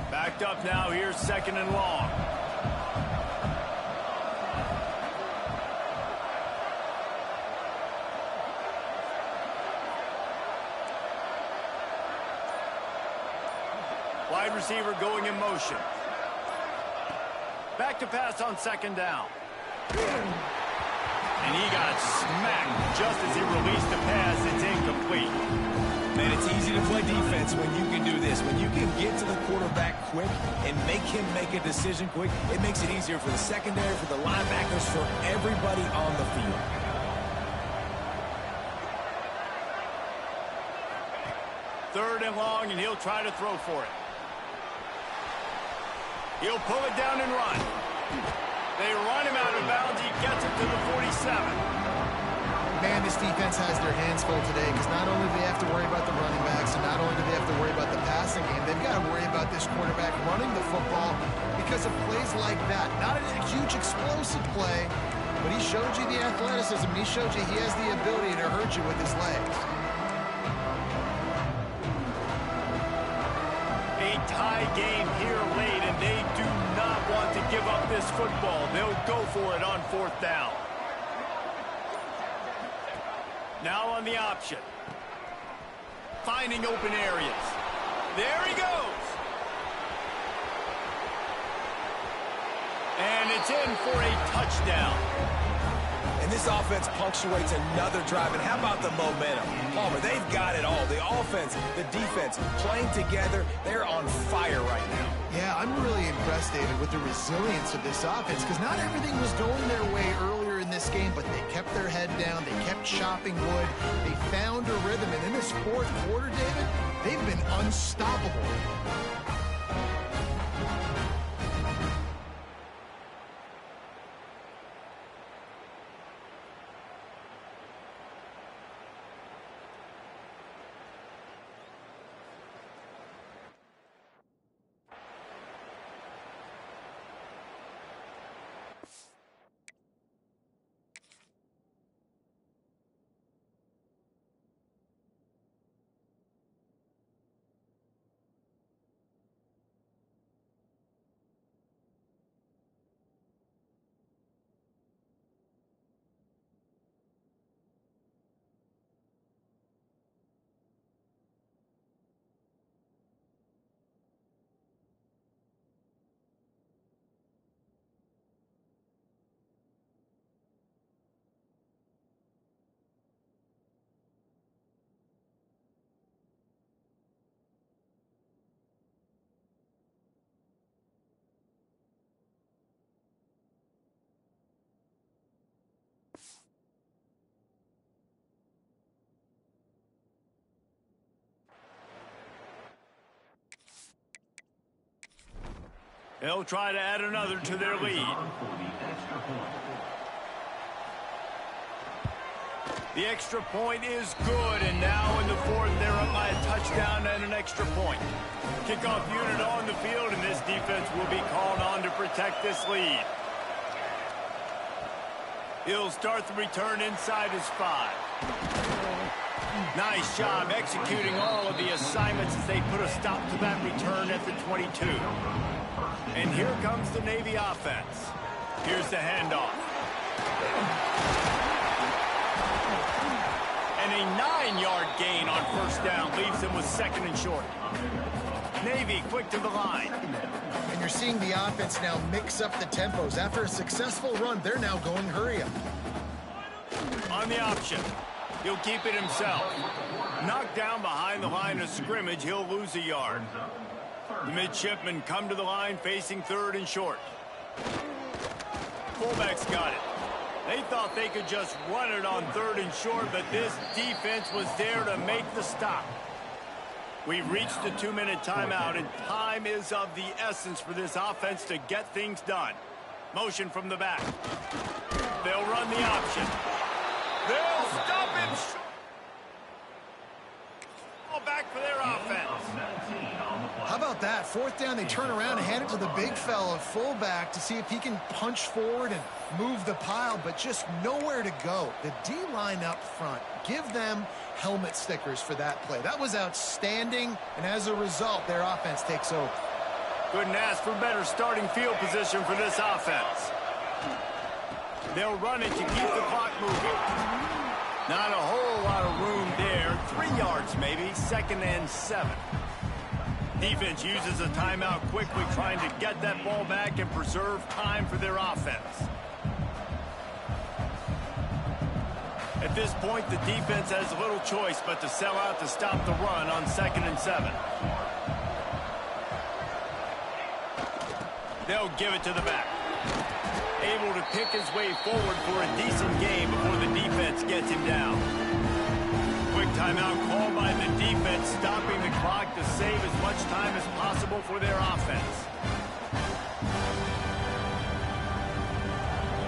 Speaker 2: Backed up now. Here's second and long. Wide receiver going in motion. Back to pass on second down. And he got smacked just as he released the pass. It's incomplete.
Speaker 3: Man, it's easy to play defense when you can do this. When you can get to the quarterback quick and make him make a decision quick, it makes it easier for the secondary, for the linebackers, for everybody on the field.
Speaker 2: Third and long, and he'll try to throw for it. He'll pull it down and run. They run him out of bounds. He gets it to the 47.
Speaker 1: Man, this defense has their hands full today because not only do they have to worry about the running backs and not only do they have to worry about the passing game, they've got to worry about this quarterback running the football because of plays like that. Not a huge explosive play, but he showed you the athleticism. He showed you he has the ability to hurt you with his legs.
Speaker 2: A tie game here late, and they do not want to give up this football. They'll go for it on fourth down. Now on the option. Finding open areas. There he goes. And it's in for a touchdown.
Speaker 3: And this offense punctuates another drive. And how about the momentum? Palmer, they've got it all. The offense, the defense, playing together. They're on fire right now.
Speaker 1: Yeah, I'm really impressed, David, with the resilience of this offense, because not everything was going their way earlier in this game, but they kept their head down, they kept chopping wood, they found a rhythm, and in this fourth quarter, David, they've been unstoppable.
Speaker 2: They'll try to add another to their lead. The extra point is good, and now in the fourth, they're up by a touchdown and an extra point. Kickoff unit on the field, and this defense will be called on to protect this lead. He'll start the return inside his 5. Nice job executing all of the assignments as they put a stop to that return at the 22. And here comes the Navy offense. Here's the handoff. And a 9-yard gain on first down leaves them with 2nd and short. Navy quick to the line.
Speaker 1: And you're seeing the offense now mix up the tempos. After a successful run, they're now going hurry up.
Speaker 2: On the option. He'll keep it himself. Knocked down behind the line of scrimmage, he'll lose a yard. The midshipmen come to the line facing 3rd and short. Fullback's got it. They thought they could just run it on 3rd and short, but this defense was there to make the stop. We've reached the 2-minute timeout, and time is of the essence for this offense to get things done. Motion from the back. They'll run the option. They'll stop him. Back for their offense.
Speaker 1: How about that? 4th down, they turn around and hand it to the big fella, fullback, to see if he can punch forward and move the pile, but just nowhere to go. The D-line up front, give them helmet stickers for that play. That was outstanding, and as a result, their offense takes over.
Speaker 2: Couldn't ask for better starting field position for this offense. They'll run it to keep the clock moving. Not a whole lot of room there. 3 yards maybe, 2nd and 7. Defense uses a timeout quickly, trying to get that ball back and preserve time for their offense. At this point, the defense has little choice but to sell out to stop the run on 2nd and 7. They'll give it to the back. Able to pick his way forward for a decent game before the defense gets him down. Quick timeout called by the defense, stopping the clock to save as much time as possible for their offense.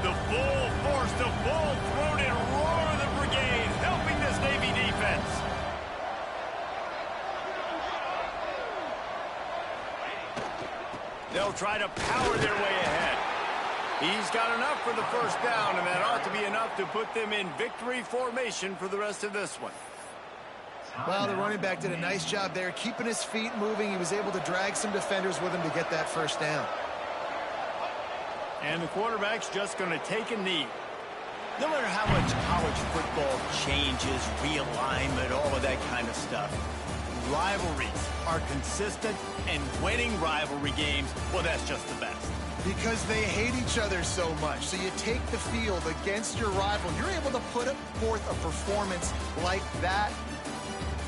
Speaker 2: The full force, the full-throated roar of the brigade, helping this Navy defense. They'll try to power their way ahead. He's got enough for the first down, and that ought to be enough to put them in victory formation for the rest of this one.
Speaker 1: Well, the running back did a nice job there, keeping his feet moving. He was able to drag some defenders with him to get that first down.
Speaker 2: And the quarterback's just going to take a knee. No matter how much college football changes, realignment, all of that kind of stuff, rivalries are consistent, and winning rivalry games, well, that's just the best.
Speaker 1: Because they hate each other so much. So you take the field against your rival. You're able to put forth a performance like that.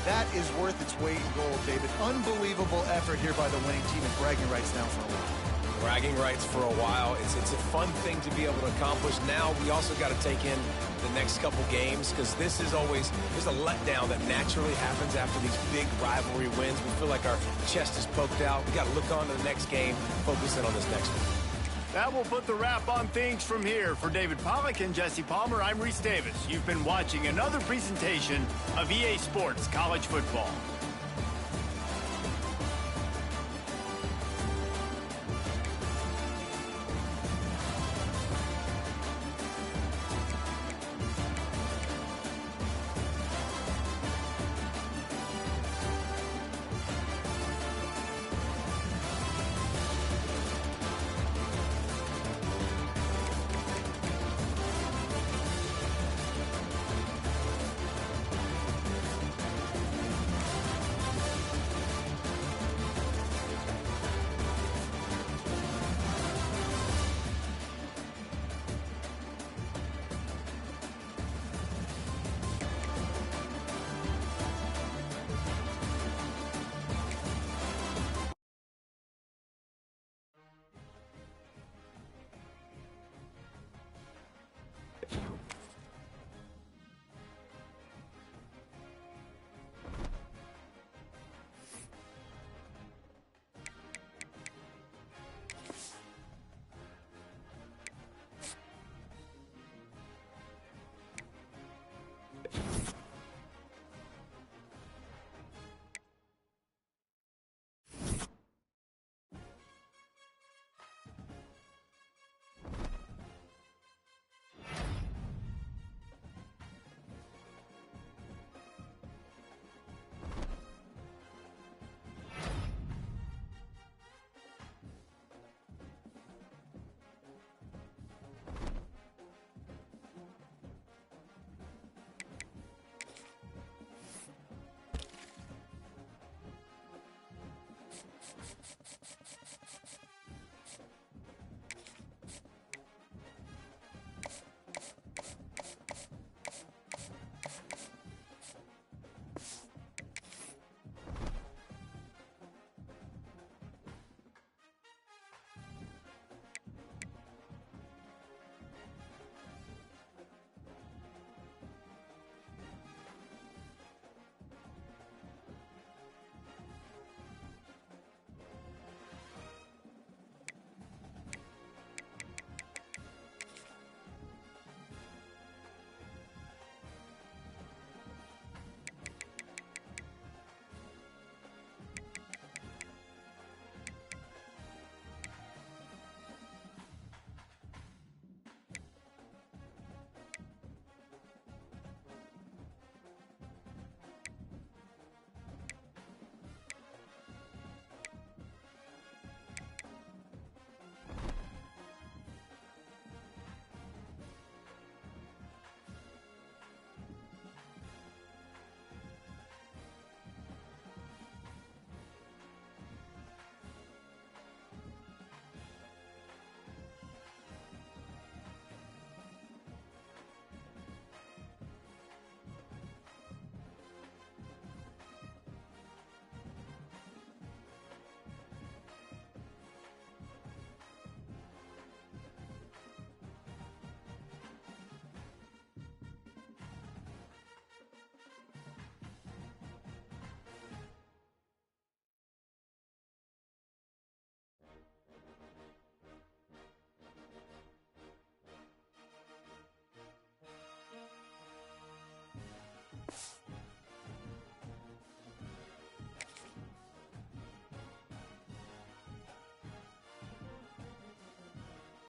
Speaker 1: That is worth its weight in gold, David. Unbelievable effort here by the winning team, and bragging rights now for a while.
Speaker 3: Bragging rights for a while. It's a fun thing to be able to accomplish. Now we also got to take in the next couple games, because this is always, there's a letdown that naturally happens after these big rivalry wins. We feel like our chest is poked out. We got to look on to the next game, focus in on this next one.
Speaker 2: That will put the wrap on things from here. For David Pollack and Jesse Palmer, I'm Reese Davis. You've been watching another presentation of EA Sports College Football.